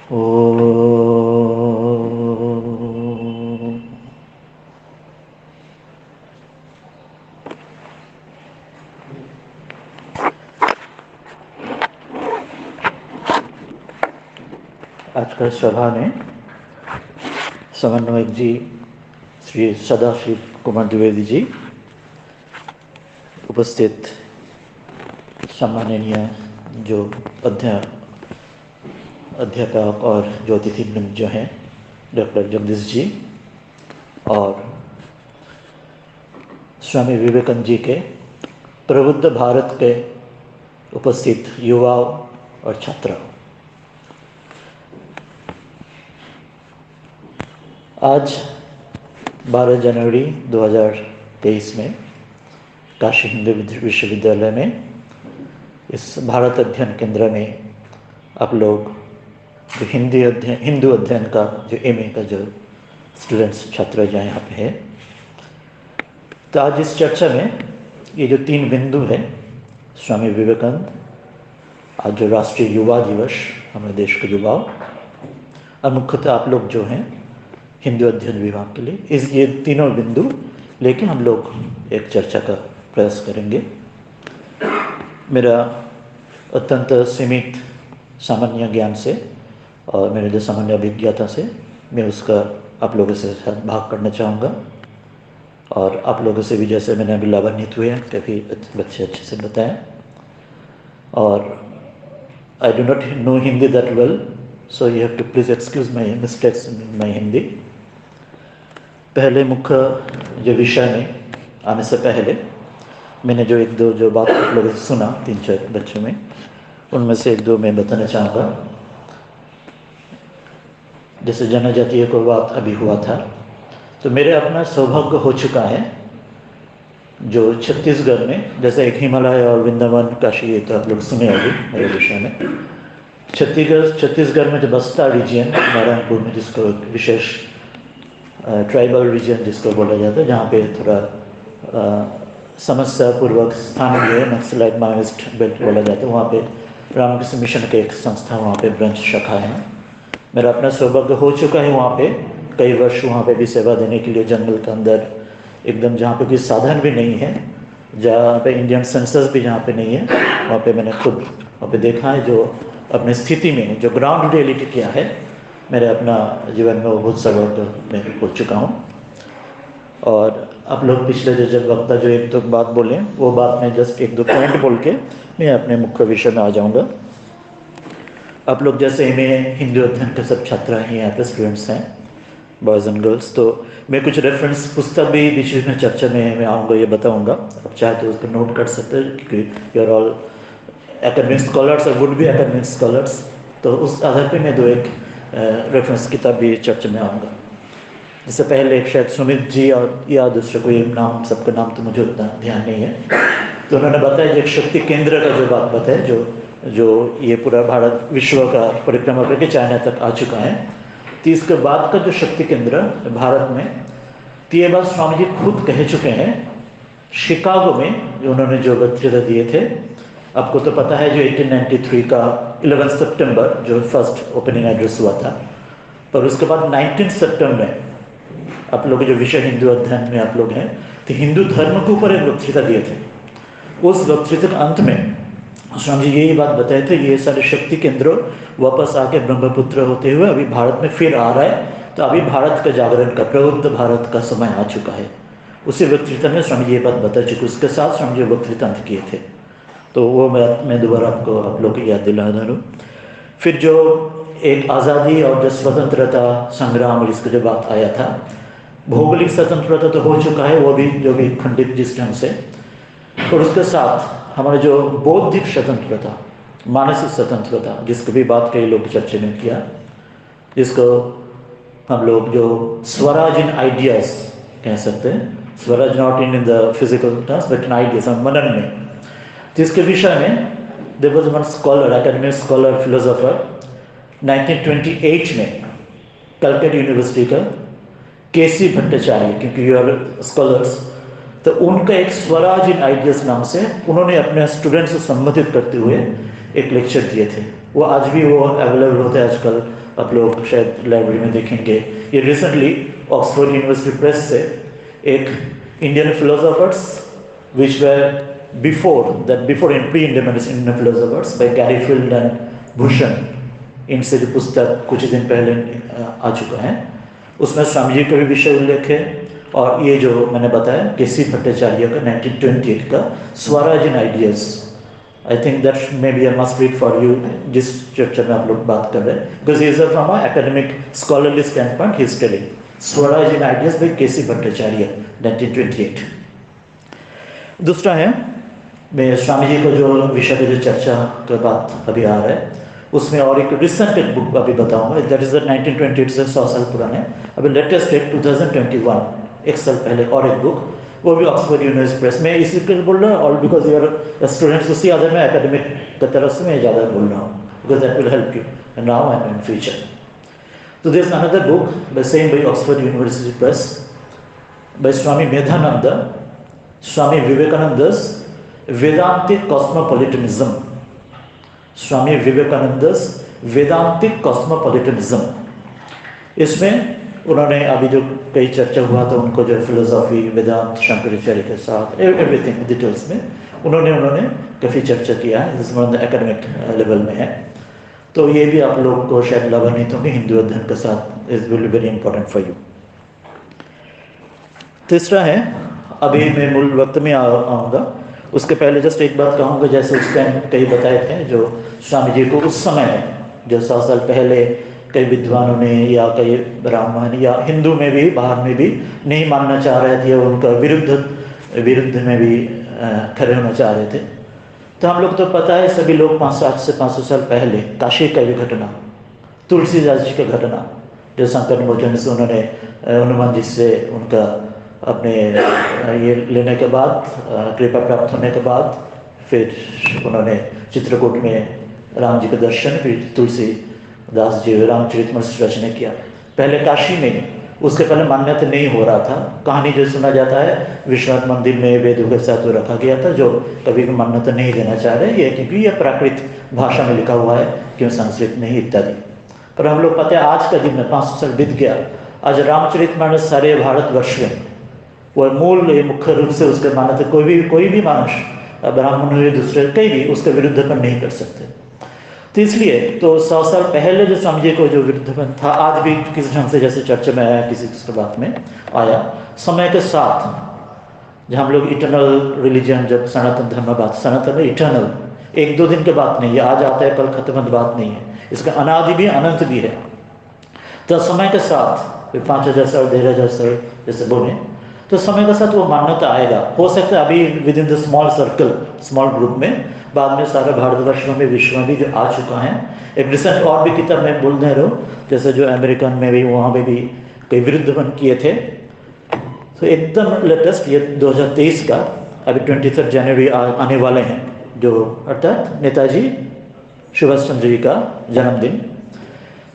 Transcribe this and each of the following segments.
आज का सभा में समन्वयक जी श्री सदाशिव कुमार द्विवेदी जी, उपस्थित सम्माननीय जो अध्यापक और जो अतिथिवृंद जो हैं, डॉक्टर जगदीश जी और स्वामी विवेकानंद जी के प्रबुद्ध भारत के उपस्थित युवाओं और छात्रों, आज 12 जनवरी 2023 में काशी हिंदू विश्वविद्यालय में इस भारत अध्ययन केंद्र में आप लोग जो हिंदू अध्ययन का जो एमए का जो स्टूडेंट्स छात्र जो यहाँ पे है, तो आज इस चर्चा में ये जो 3 बिंदु है, स्वामी विवेकानंद, आज जो राष्ट्रीय युवा दिवस हमारे देश के युवाओं, और मुख्यतः आप लोग जो हैं हिंदू अध्ययन विभाग के लिए, ये तीनों बिंदु लेकिन हम लोग एक चर्चा का प्रयास करेंगे। मेरा अत्यंत सीमित सामान्य ज्ञान से और मेरे जो सामान्य अभिज्ञता से मैं उसका आप लोगों से साथ भाग करना चाहूँगा, और आप लोगों से भी जैसे मैंने अभी लाभान्वित हुए हैं, काफ़ी बच्चे अच्छे से बताएं। और I do not know Hindi that well, so you have to please excuse my mistakes in my Hindi. पहले मुख्य जो विषय में आने से पहले मैंने जो 1-2 जो बात आप लोगों से सुना 3-4 बच्चों में, उनमें से 1-2 मैं बताना चाहूँगा। जैसे जनजातीय को बात अभी हुआ था, तो मेरे अपना सौभाग्य हो चुका है जो छत्तीसगढ़ में, जैसे एक हिमालय और वृंदावन काशी, ये तो आप लोग सुने अभी मेरे विषय में। छत्तीसगढ़ में जो बस्ता रीजन नारायणपुर में, जिसको विशेष ट्राइबल रीजन जिसको बोला जाता है, जहाँ पे थोड़ा समस्या पूर्वक स्थान भी है, नक्सलाइट माओइस्ट बेल्ट बोला जाता है, वहाँ पे रामकृष्ण मिशन के एक संस्था, वहाँ पे ब्रांच शाखा है। मेरा अपना सौभाग्य हो चुका है वहाँ पे कई वर्ष वहाँ पे भी सेवा देने के लिए, जंगल के अंदर एकदम, जहाँ पे कोई साधन भी नहीं है, जहाँ पे इंडियन सेंसस भी जहाँ पे नहीं है, वहाँ पे मैंने खुद वहाँ पे देखा है जो अपने स्थिति में जो ग्राउंड रियलिटी क्या है, मेरे अपना जीवन में वो बहुत सौभाग्य मैं हो चुका हूँ। और आप लोग पिछले जब वक्ता जो 1-2 बात बोले, वो बात में जस्ट 1-2 पॉइंट बोल के मैं अपने मुख्य विषय में आ जाऊँगा। आप लोग जैसे मैं हिंदू अध्ययन के सब छात्र हैं, यहाँ पे स्टूडेंट्स हैं, बॉयज़ एंड गर्ल्स, तो मैं कुछ रेफरेंस पुस्तक भी बीच में चर्चा में मैं आऊँगा, ये बताऊँगा। आप चाहे तो उसको नोट कर सकते हैं, क्योंकि you are all academic scholars और वुड बी एकेडमिक स्कॉलर्स, तो उस आधार पे मैं 2-1 रेफरेंस किताब भी चर्चा में आऊँगा। जिससे पहले शायद सुमित जी और या दूसरे कोई नाम, सबका नाम तो मुझे उतना ध्यान नहीं है, तो उन्होंने बताया एक शक्ति केंद्र का जो बात बताया, जो ये पूरा भारत विश्व का परिक्रमा करके चाइना तक आ चुका है। तो इसके बाद का जो शक्ति केंद्र भारत में, तो ये बात स्वामी जी खुद कह चुके हैं शिकागो में, जो उन्होंने जो वक्तव्य दिए थे। आपको तो पता है जो 1893 का 11 सितंबर जो फर्स्ट ओपनिंग एड्रेस हुआ था, पर उसके बाद 19 सितंबर में आप लोग जो विषय हिंदू अध्ययन में आप लोग हैं, तो हिंदू धर्म के ऊपर एक वक्तृता दिए थे। उस वक्तृता के अंत में स्वामी जी यही बात बताए थे, ये सारे शक्ति केंद्र वापस आके ब्रह्मपुत्र होते हुए अभी भारत में फिर आ रहा है, तो अभी भारत का जागरण का, प्रबुद्ध भारत का समय आ चुका है। उसी वक्तृता में स्वामी जी ये बात बता चुके, उसके साथ स्वामी जी वक्तृता अंत किए थे, तो वो मैं दोबारा आप लोग की याद दिला दूँ। फिर जो एक आज़ादी और जो स्वतंत्रता संग्राम और इसका जो बात आया था, भौगोलिक स्वतंत्रता तो हो चुका है, वो भी जो भी खंडित जिस ढंग से, और उसके साथ हमारे जो बौद्धिक स्वतंत्रता, मानसिक स्वतंत्रता, जिसको भी बात कई लोग चर्चा में किया, जिसको हम लोग जो स्वराज इन आइडियाज कह सकते हैं, Swaraj not in the physical terms but in ideas, मनन में, जिसके विषय में there was one scholar, academic scholar, philosopher 1928 में कलकत्ता यूनिवर्सिटी का केसी भट्टाचार्य, क्योंकि यू आर स्कॉलर्स, तो उनका एक स्वराज इन आइडियाज नाम से उन्होंने अपने स्टूडेंट्स से संबोधित करते हुए एक लेक्चर दिए थे। वो आज भी वो अवेलेबल होते हैं आजकल आप लोग शायद लाइब्रेरी में देखेंगे। ये रिसेंटली ऑक्सफोर्ड यूनिवर्सिटी प्रेस से एक Indian philosophers which were before in pre Indian philosophers by Garyfield and Bhushan, इनसे जो पुस्तक कुछ दिन पहले आ चुका है, उसमें स्वामी जी का भी विषय उल्लेख है। और ये जो मैंने बताया केसी भट्टाचार्य का 1928 का Swaraj in ideas, I think that may be a must read for you, जिस चर्चा में आप लोग बात कर रहे हैं, because is from a academic scholarly standpoint he is telling Swaraj in ideas by KC Bhattacharya 1928। दूसरा है मैं स्वामी जी को जो विषय पे जो चर्चा का बात अभी आ रहा है, उसमें और एक रिसेंट एक बुक अभी बताऊंगा, दैट इज 1928 से 100 साल पुराने, अभी लेटेस्ट है 2021, एक साल पहले और एक बुक, वो भी ऑक्सफोर्ड यूनिवर्सिटी प्रेस में। इसलिए बोल रहा हूँ ऑल बिकॉज यूर स्टूडेंट्स, उसी आधार में एकेडमिक की तरफ से मैं ज़्यादा बोल रहा हूँ, because that will help you now and in future. तो there is another book by same by Oxford University Press by Swami Medhananda, Swami Vivekananda's Vedantic cosmopolitanism, Swami Vivekananda's Vedantic cosmopolitanism. इसमें उन्होंने अभी जो कई चर्चा हुआ था उनको जो फिलोसॉफी वेदांत शंकराचार्य के साथ एवरीथिंग डिटेल्स में उन्होंने काफ़ी चर्चा किया है, जिसमें एकेडमिक लेवल में है। तो ये भी आप लोग को शायद लाभान्वित होंगे हिंदू अध्ययन के साथ, is will be very important for you. तीसरा है, अभी मैं मूल वक्त में आऊँगा, उसके पहले जस्ट एक बात कहूँगा, जैसे उस टाइम कई बताए थे जो स्वामी जी को उस समय जो 100 साल पहले कई विद्वानों ने या कई ब्राह्मण या हिंदू में भी बाहर में भी नहीं मानना चाह रहे थे, उनका विरुद्ध में भी खड़े होना चाह रहे थे। तो हम लोग तो पता है सभी लोग 500 साल पहले काशी का भी घटना, तुलसीदास जी का घटना, जो संकर मोचन से उन्होंने हनुमान जी से उनका अपने ये लेने के बाद, कृपा प्राप्त होने के बाद, फिर उन्होंने चित्रकूट में राम जी का दर्शन, फिर तुलसीदास जी रामचरितमानस रचना किया। पहले काशी में, उसके पहले मान्यता नहीं हो रहा था। कहानी जो सुना जाता है विश्वनाथ मंदिर में वेदों के साथ रखा गया था, जो कभी भी मान्यता नहीं देना चाह रहे, ये क्योंकि यह प्राकृत भाषा में लिखा हुआ है, क्यों संस्कृत नहीं इत्यादि। पर हम लोग पता है आज का दिन में 500 साल बीत गया, आज रामचरितमानस सारे भारतवर्ष में वह मूल मुख्य रूप से उसके मान्यता कोई भी मनुष्य, ब्राह्मण हुए दूसरे कई भी उसके विरुद्धपन नहीं कर सकते। तो इसलिए तो 100 साल पहले जो स्वामी जी को जो विरुद्धपन था, आज भी किसी ढंग से जैसे चर्चा में आया, किसी बात में आया, समय के साथ जब हम लोग इटर्नल रिलीजन, जब सनातन धर्म बात, सनातन इटर्नल, 1-2 दिन के बात नहीं है, आज आता है कल खत्म बात नहीं है, इसका अनादि भी अनंत भी है। तो समय के साथ 5000 साल 15,000 साल जैसे बोले, तो समय के साथ वो मान्यता आएगा। हो सकता है अभी with in the small circle, small group में, बाद में सारे भारतवर्ष में, विश्व में भी जो आ चुका है। एक रिसेंट और भी किताब में बोल रहे हो, जैसे जो अमेरिकन में भी, वहाँ पे भी कई विरुद्धपन किए थे। तो एकदम लेटेस्ट ये 2023 का अभी 23 जनवरी आने वाले हैं, जो अर्थात नेताजी सुभाष चंद्र जी का जन्मदिन।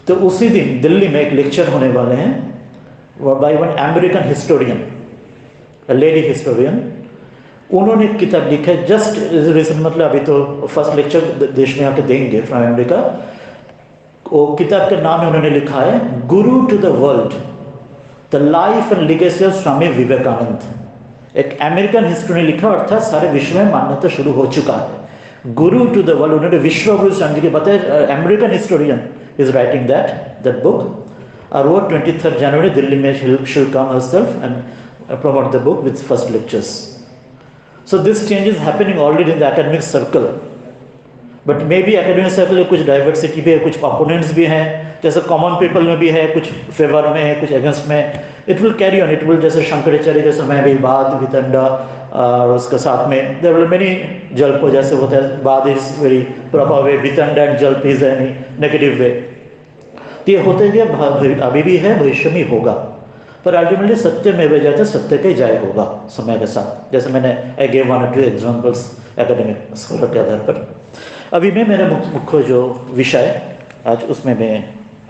तो उसी दिन दिल्ली में एक लेक्चर होने वाले हैं, वो by one American historian, lady historian. उन्होंने एक किताब लिखा है जस्ट रिसेंट, मतलब अभी तो फर्स्ट लेक्चर देश में आके देंगे फ्रॉम अमेरिका। वो किताब का नाम उन्होंने लिखा है guru to the world, the life and legacy of Swami Vivekananda. एक अमेरिकन हिस्ट्री ने लिखा, अर्थात सारे विश्व में मान्यता शुरू हो चुका है। गुरु टू द वर्ल्ड, उन्होंने विश्व गुरु स्वामी जी के बताया, American historian is writing that book. और वो 23 जनवरी दिल्ली में she'll come herself and promote the book with first lectures. So this change is happening already in the academic circle, but maybe academic circle में कुछ diversity भी है, कुछ opponents भी हैं, जैसे common people में भी है, कुछ फेवर में है, कुछ अगेंस्ट में। It will carry on, it will, जैसे शंकराचार्य के समय भी बाद वितंडा, और उसके साथ में देयर विल मेनी जल्प, जैसे होता है बाद इज वेरी प्रॉपर वे, वितंडा एंड जल्प इज एनी नेगेटिव वे। तो ये होते गया, अभी भी है, भविष्य में होगा, पर अल्टीमेटली सत्य में वे जाते, सत्य के जय होगा समय के साथ। जैसे मैंने I gave 1 or 2 examples academic scholar के आधार पर। अभी मैं मेरा मुख्य जो विषय आज उसमें मैं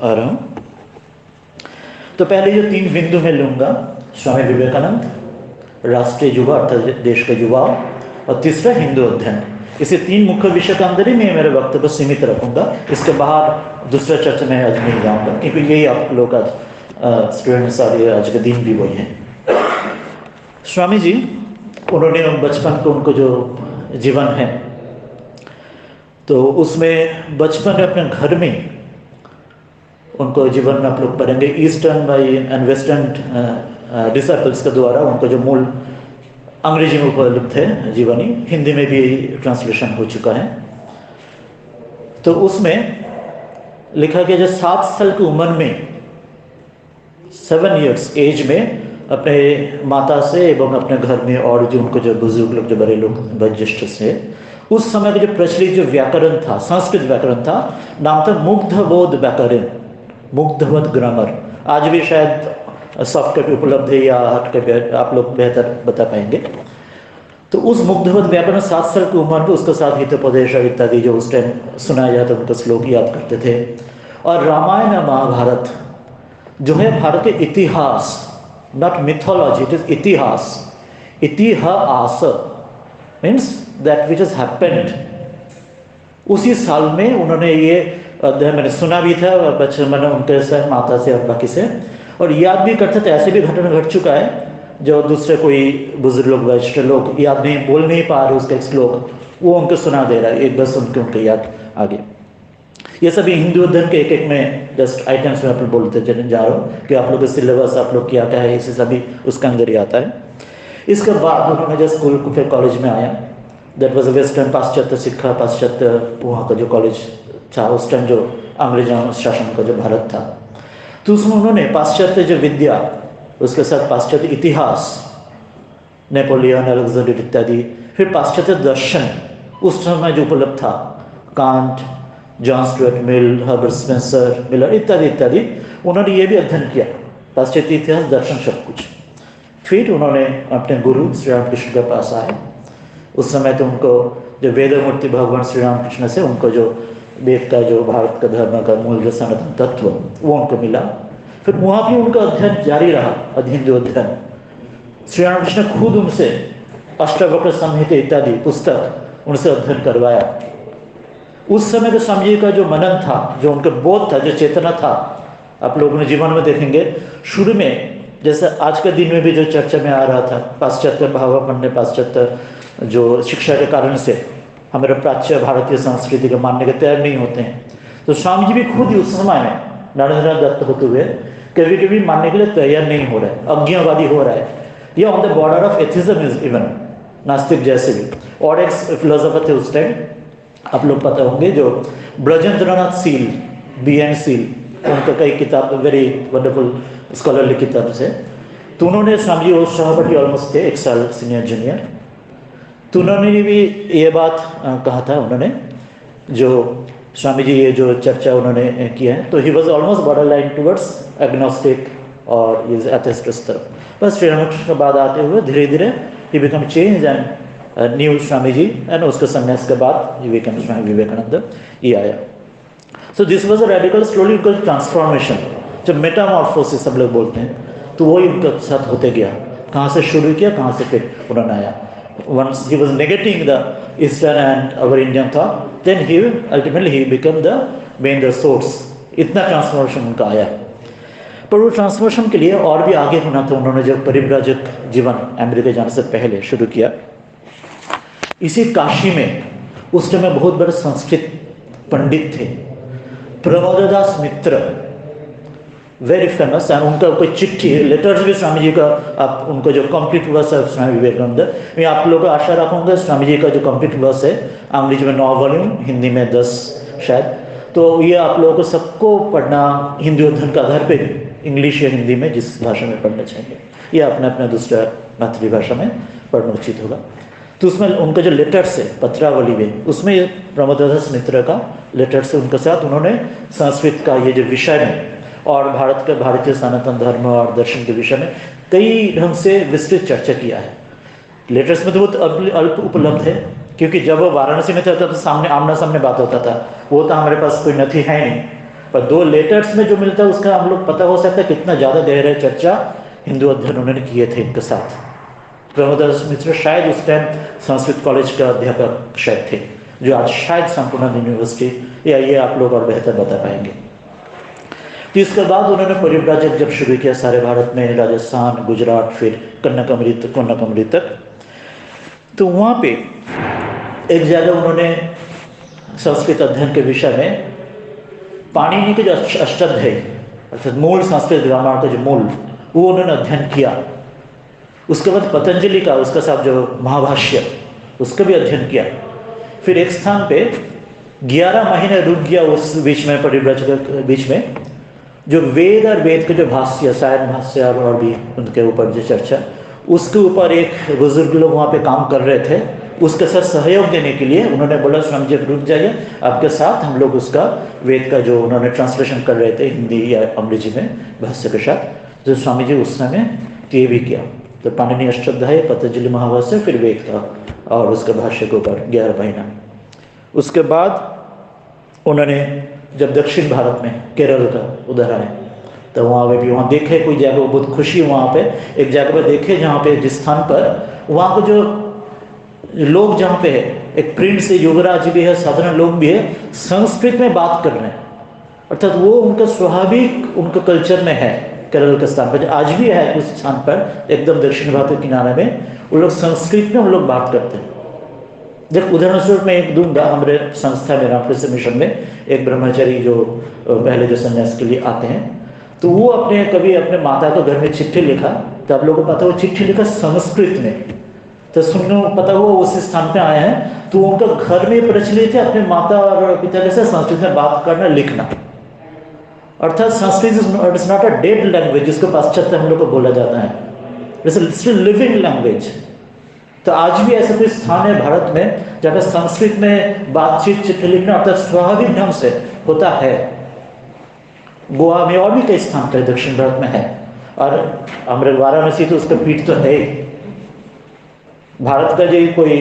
आ रहा हूँ। तो पहले जो 3 बिंदु में लूँगा, स्वामी विवेकानंद, राष्ट्रीय युवा अर्थात देश का युवा, और तीसरा हिंदू अध्ययन। इसे 3 मुख्य विषय के अंदर ही मैं मेरे वक्तव्य सीमित रखूंगा। इसके बाहर दूसरा चर्चा में आज नहीं जाऊंगा, क्योंकि यही आप लोग आज स्टूडेंट्स आज के दिन भी वही हैं। स्वामी जी उन्होंने बचपन को उनको जो जीवन है तो उसमें बचपन में अपने घर में उनको जीवन में आप लोग पढ़ेंगे eastern by and western disciples के द्वारा उनको जो मूल अंग्रेजी में उपलब्ध है जीवनी, हिंदी में भी ट्रांसलेशन हो चुका है। तो उसमें लिखा गया जो 7 साल की उम्र में 7 इयर्स एज में अपने माता से एवं अपने घर में और जो उनको जो बुजुर्ग लोग जो बड़े लोग वरिष्ठ से उस समय का जो प्रचलित जो व्याकरण था, संस्कृत व्याकरण था, नाम था मुग्धबोध व्याकरण, मुग्धवत ग्रामर। आज भी शायद सॉफ्ट कॉपी उपलब्ध है या हार्ड कॉपी, आप लोग बेहतर बता पाएंगे। तो उस मुग्धवत व्याकरण 7 साल की उम्र में उसके साथ हितोपदेश इत्यादि जो उस टाइम सुनाया जाता उनका श्लोक याद करते थे। और रामायण महाभारत जो है भारत के इतिहास, नॉट मिथोलॉजी, इट इज इतिहास, इतिहास means that which has happened. उसी साल में उन्होंने ये अध्ययन मैंने सुना भी था बच्चन मैंने उनके से माता से और बाकी से, और याद भी करते थे। ऐसे भी घटना घट चुका है जो दूसरे कोई बुजुर्ग लोग वरिष्ठ लोग याद नहीं, बोल नहीं पा रहे उसका एक श्लोक, वो उनको सुना दे रहा है, एक बस उनके याद आगे। ये सभी हिंदू अध्ययन के एक में जस्ट आइटम्स में आप लोग बोलते चले जा रहे हो कि आप लोग का सिलेबस आप लोग क्या क्या है, इसे सभी उसके अंदर ही आता है। इसके बाद उन्होंने जब स्कूल को फिर कॉलेज में आया, दैट वाज अ वेस्टर्न पाश्चात्य शिक्षा, पाश्चात्य वहाँ का जो कॉलेज था उस टाइम जो अंग्रेजों शासन का जो भारत था, तो उसमें उन्होंने पाश्चात्य जो विद्या उसके साथ पाश्चात्य इतिहास, नेपोलियन, अलेक्जेंडर इत्यादि, फिर पाश्चात्य दर्शन उस समय जो उपलब्ध था, can't, John Stuart Mill, Herbert Spencer, Miller इत्यादि इत्यादि, उन्होंने ये भी अध्ययन किया पाश्चात्य इतिहास दर्शन सब कुछ। फिर उन्होंने अपने गुरु श्री रामकृष्ण के पास आए। उस समय तो उनको जो वेदमूर्ति भगवान श्री रामकृष्ण से उनको जो वेद का जो भारत का धर्म का मूल जो सनातन तत्व वो उनको मिला। फिर वहाँ भी उनका अध्ययन जारी रहा, हिंदू अध्ययन। श्री रामकृष्ण खुद उनसे अष्टावक्र संहिता इत्यादि पुस्तक उनसे अध्ययन करवाया। उस समय के स्वामी जी का जो मनन था, जो उनका बोध था, जो चेतना था, आप लोगों ने जीवन में देखेंगे शुरू में जैसे आज के दिन में भी जो चर्चा में आ रहा था, पाश्चात्य भावापन्न, पाश्चात्य जो शिक्षा के कारण से हमारे प्राच्य भारतीय संस्कृति को मानने के तैयार नहीं होते हैं। तो स्वामी जी भी खुद ही उस समय में नरेंद्रनाथ दत्त होते हुए कभी कभी मानने के लिए तैयार नहीं हो रहा है, अज्ञावादी हो रहा है, ये on the border of atheism is even, नास्तिक जैसे भी। और एक फिलोसोफर थे उस टाइम, आप लोग पता होंगे, जो ब्रजेंद्रनाथ सील, BN सील, उनका कई किताब वेरी वंडरफुल स्कॉलरली किताब से। तो उन्होंने स्वामी जी उस सहपाठी ऑलमोस्ट थे, 1 साल सीनियर जूनियर। तो उन्होंने भी ये बात कहा था, उन्होंने जो स्वामी जी ये जो चर्चा उन्होंने किया है, तो he was almost border line towards agnostic और एथिस्ट इस तरफ। बस श्री रामकृष्ण के बाद आते हुए धीरे धीरे ही become change and new Swami ji, and उसके संन्यास के बाद विवेकानंद, स्वामी विवेकानंद ये आया। So this was a radical slowly transformation, जब मेटामॉर्फोसिस सब लोग बोलते हैं, तो वही उनके साथ होते गया। कहाँ से शुरू किया, कहाँ से फिर उन्होंने आया। Once he was negating the Eastern and our Indian thought, then he ultimately became the main source. इतना ट्रांसफॉर्मेशन उनका आया। पर वो ट्रांसफॉर्मेशन के लिए और भी आगे होना था। उन्होंने जब परिव्राजक जीवन अमेरिका जाने से पहले शुरू किया, इसी काशी में उस समय बहुत बड़े संस्कृत पंडित थे, प्रमोददास मित्र, वेरी फेमस। एंड उनका कोई चिट्ठी, लेटर्स भी स्वामी जी का, आप उनको जो कंप्लीट हुआ है स्वामी विवेकानंद, मैं आप लोगों को आशा रखूंगा स्वामी जी का जो कंप्लीट हुआ है अंग्रेजी में 9 वॉल्यूम, हिंदी में 10 शायद, तो ये आप लोगों को सबको पढ़ना हिंदू अध्ययन के आधार पर, इंग्लिश या हिंदी में जिस भाषा में पढ़ना चाहिए, ये अपने अपने दूसरा मातृभाषा में पढ़ना उचित होगा। तो उसमें उनका जो लेटर्स है पत्रावली में, उसमें प्रमोददास मित्र का लेटर्स है, उनके साथ उन्होंने संस्कृत का ये जो विषय में और भारत के भारतीय सनातन धर्म और दर्शन के विषय में कई ढंग से विस्तृत चर्चा किया है। लेटर्स में तो बहुत अल्प उपलब्ध है, क्योंकि जब वो वाराणसी में था तो सामने आमना सामने बात होता था, वो तो हमारे पास कोई नथी है नहीं। पर 2 लेटर्स में जो मिलता है उसका हम लोग पता हो सकता है कितना ज़्यादा गहरा चर्चा हिंदू अध्ययन उन्होंने किए थे इनके साथ। प्रमोदास मिश्र शायद उस टाइम संस्कृत कॉलेज का अध्यापक शायद थे, जो आज शायद संपूर्ण यूनिवर्सिटी, या ये आप लोग और बेहतर बता पाएंगे। तो इसके बाद उन्होंने परिव्राजक जब शुरू किया सारे भारत में, राजस्थान, गुजरात, फिर कन्याकुमारी तक, तो वहाँ पे एक जगह उन्होंने संस्कृत अध्ययन के विषय में पाणिनि के जो अष्टाध्यायी अर्थात मूल संस्कृत ग्रामर का जो मूल, वो उन्होंने अध्ययन किया। उसके बाद पतंजलि का उसका साथ जो महाभाष्य, उसका भी अध्ययन किया। फिर एक स्थान पे 11 महीने रुक गया उस बीच में, परिव्राजक के बीच में, जो वेद और वेद के जो भाष्य, सायन भाष्य और भी उनके ऊपर जो चर्चा, उसके ऊपर एक बुजुर्ग लोग वहाँ पे काम कर रहे थे। उसके साथ सहयोग देने के लिए उन्होंने बोला स्वामी जी रुक जाइए, आपके साथ हम लोग उसका वेद का जो उन्होंने ट्रांसलेशन कर रहे थे हिंदी या अंग्रेजी में भाष्य के साथ, तो स्वामी जी उस समय ये भी किया। तो पाणिनि अष्टाध्यायी, पतंजलि महाभाष्य, फिर वेद का और उसके भाष्य के ऊपर 11 महीना। उसके बाद उन्होंने जब दक्षिण भारत में केरल का उधर आए, तो वहाँ पे भी वहाँ देखे कोई जगह, बहुत खुशी वहाँ पे एक जगह पे देखे जहाँ पे जिस स्थान पर वहाँ को जो लोग जहाँ पे है, एक प्रिंस युवराज भी है, साधारण लोग भी है, संस्कृत में बात कर रहे हैं। अर्थात वो उनका स्वाभाविक उनका कल्चर में है। केरल के स्थान पर आज भी है उस स्थान पर एकदम दक्षिण भारत के किनारे में, वो लोग संस्कृत में हम लोग बात करते हैं। जब उदाहरण स्वरूप मैं एक दूंगा, हमारे संस्था में रामकृष्ण मिशन में एक ब्रह्मचारी जो पहले जो संन्यास के लिए आते हैं, तो वो अपने कभी अपने माता को घर में चिट्ठी लिखा, तो आप लोगों को पता, वो चिट्ठी लिखा संस्कृत में। तो सुनने पता हुआ उस स्थान पे आए हैं, तो उनका घर में प्रचलित है अपने माता और पिता के साथ संस्कृत में बात करना, लिखना। अर्थात Sanskrit is not a dead language, जिसको पाश्चात्य हम लोग को बोला जाता है, इट्स स्टिल लिविंग लैंग्वेज। तो आज भी ऐसा कोई स्थान है भारत में जहाँ संस्कृत में बातचीत, चिट्ठी लिखना अर्थात स्वाभाविक ढंग से होता है। गोवा में और भी कई स्थान पर दक्षिण भारत में है, और हमारे वाराणसी तो उसका पीठ तो है। भारत का जो कोई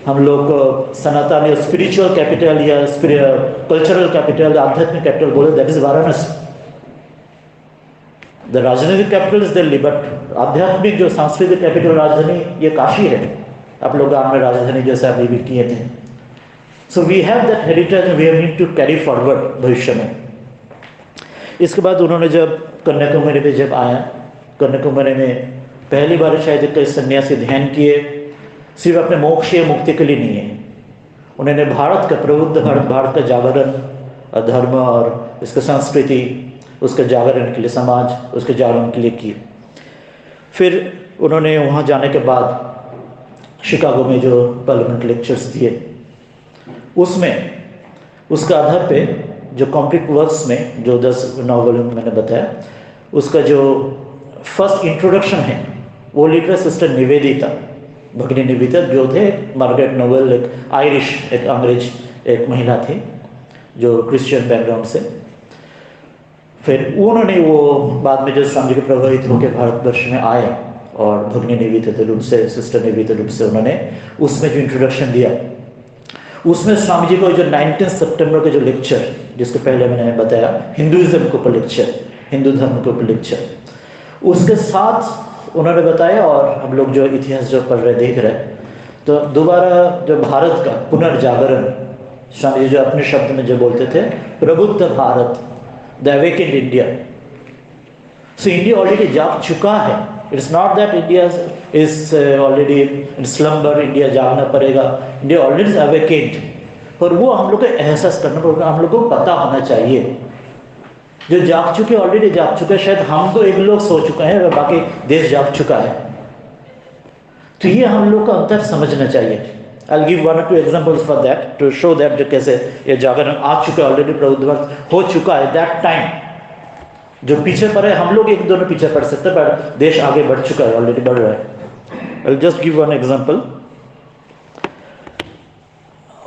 हम लोग सनातन या स्पिरिचुअल कैपिटल या कल्चरल कैपिटल, आध्यात्मिक कैपिटल बोले, दैट इज वाराणसी। द राजनीतिक कैपिटल इज दिल्ली, बट आध्यात्मिक जो सांस्कृतिक कैपिटल राजधानी ये काशी है। आप लोग हमें राजधानी जैसे अभी भी किए थे। So we have that heritage, we have need to carry forward भविष्य में। इसके बाद उन्होंने जब कन्याकुमारी में जब आया, कन्याकुमारी में पहली बार शायद कई सन्यासी ध्यान किए, सिर्फ अपने मोक्ष या मुक्ति के लिए नहीं है। उन्होंने भारत का प्रबुद्ध भारत का जागरण, धर्म और इसका संस्कृति, उसके जागरण के लिए, समाज उसके जागरण के लिए किए। फिर उन्होंने वहाँ जाने के बाद शिकागो में जो पार्लियामेंट लेक्चर्स दिए, उसमें उसका आधार पे जो कॉम्प्लीट वर्क्स में जो 10 नॉवल मैंने बताया, उसका जो फर्स्ट इंट्रोडक्शन है वो लिख रहा सिस्टर निवेदिता, भगिनी निवेदिता, जो थे मार्गरेट नोबल, एक आयरिश, एक अंग्रेज एक महिला थी जो क्रिश्चियन बैकग्राउंड से। फिर उन्होंने वो बाद में जो स्वामी जी के प्रभावित होकर भारतवर्ष में आए और भगिनी निवेदिता रूप से, सिस्टर निवेदिता रूप से उन्होंने उसमें जो इंट्रोडक्शन दिया, उसमें स्वामी जी को जो 19 सितंबर के जो लेक्चर, जिसको पहले मैंने बताया हिंदुइज्म के ऊपर लेक्चर, हिंदू धर्म के ऊपर लेक्चर, उसके साथ उन्होंने बताया। और हम लोग जो इतिहास जो पढ़ रहे देख रहे, तो दोबारा जो भारत का पुनर्जागरण, स्वामी जी जो अपने शब्द में जो बोलते थे, प्रबुद्ध Bharat, the awakened India. So India already जाग चुका है। It's not that India is already in slumber, India जागना पड़ेगा, इंडिया ऑलरेडी इज अवेकेंड। और वो हम लोग को एहसास करना पड़ेगा, हम लोग को पता होना चाहिए। जो जाग चुके, ऑलरेडी जाग चुके, शायद हम तो एक लोग सो चुके हैं और बाकी देश जाग चुका है। तो ये हम लोग का अंतर समझना चाहिए। I'll give 1 or 2 examples for that to show that जो कैसे ये जागरण आ चुका है, ऑलरेडी प्रबुद्ध हो चुका है। दैट टाइम जो पीछे पड़े, हम लोग एक दोनों पीछे पड़ सकते हैं, पर देश आगे बढ़ चुका है, ऑलरेडी बढ़ रहा है। I'll just give 1 example।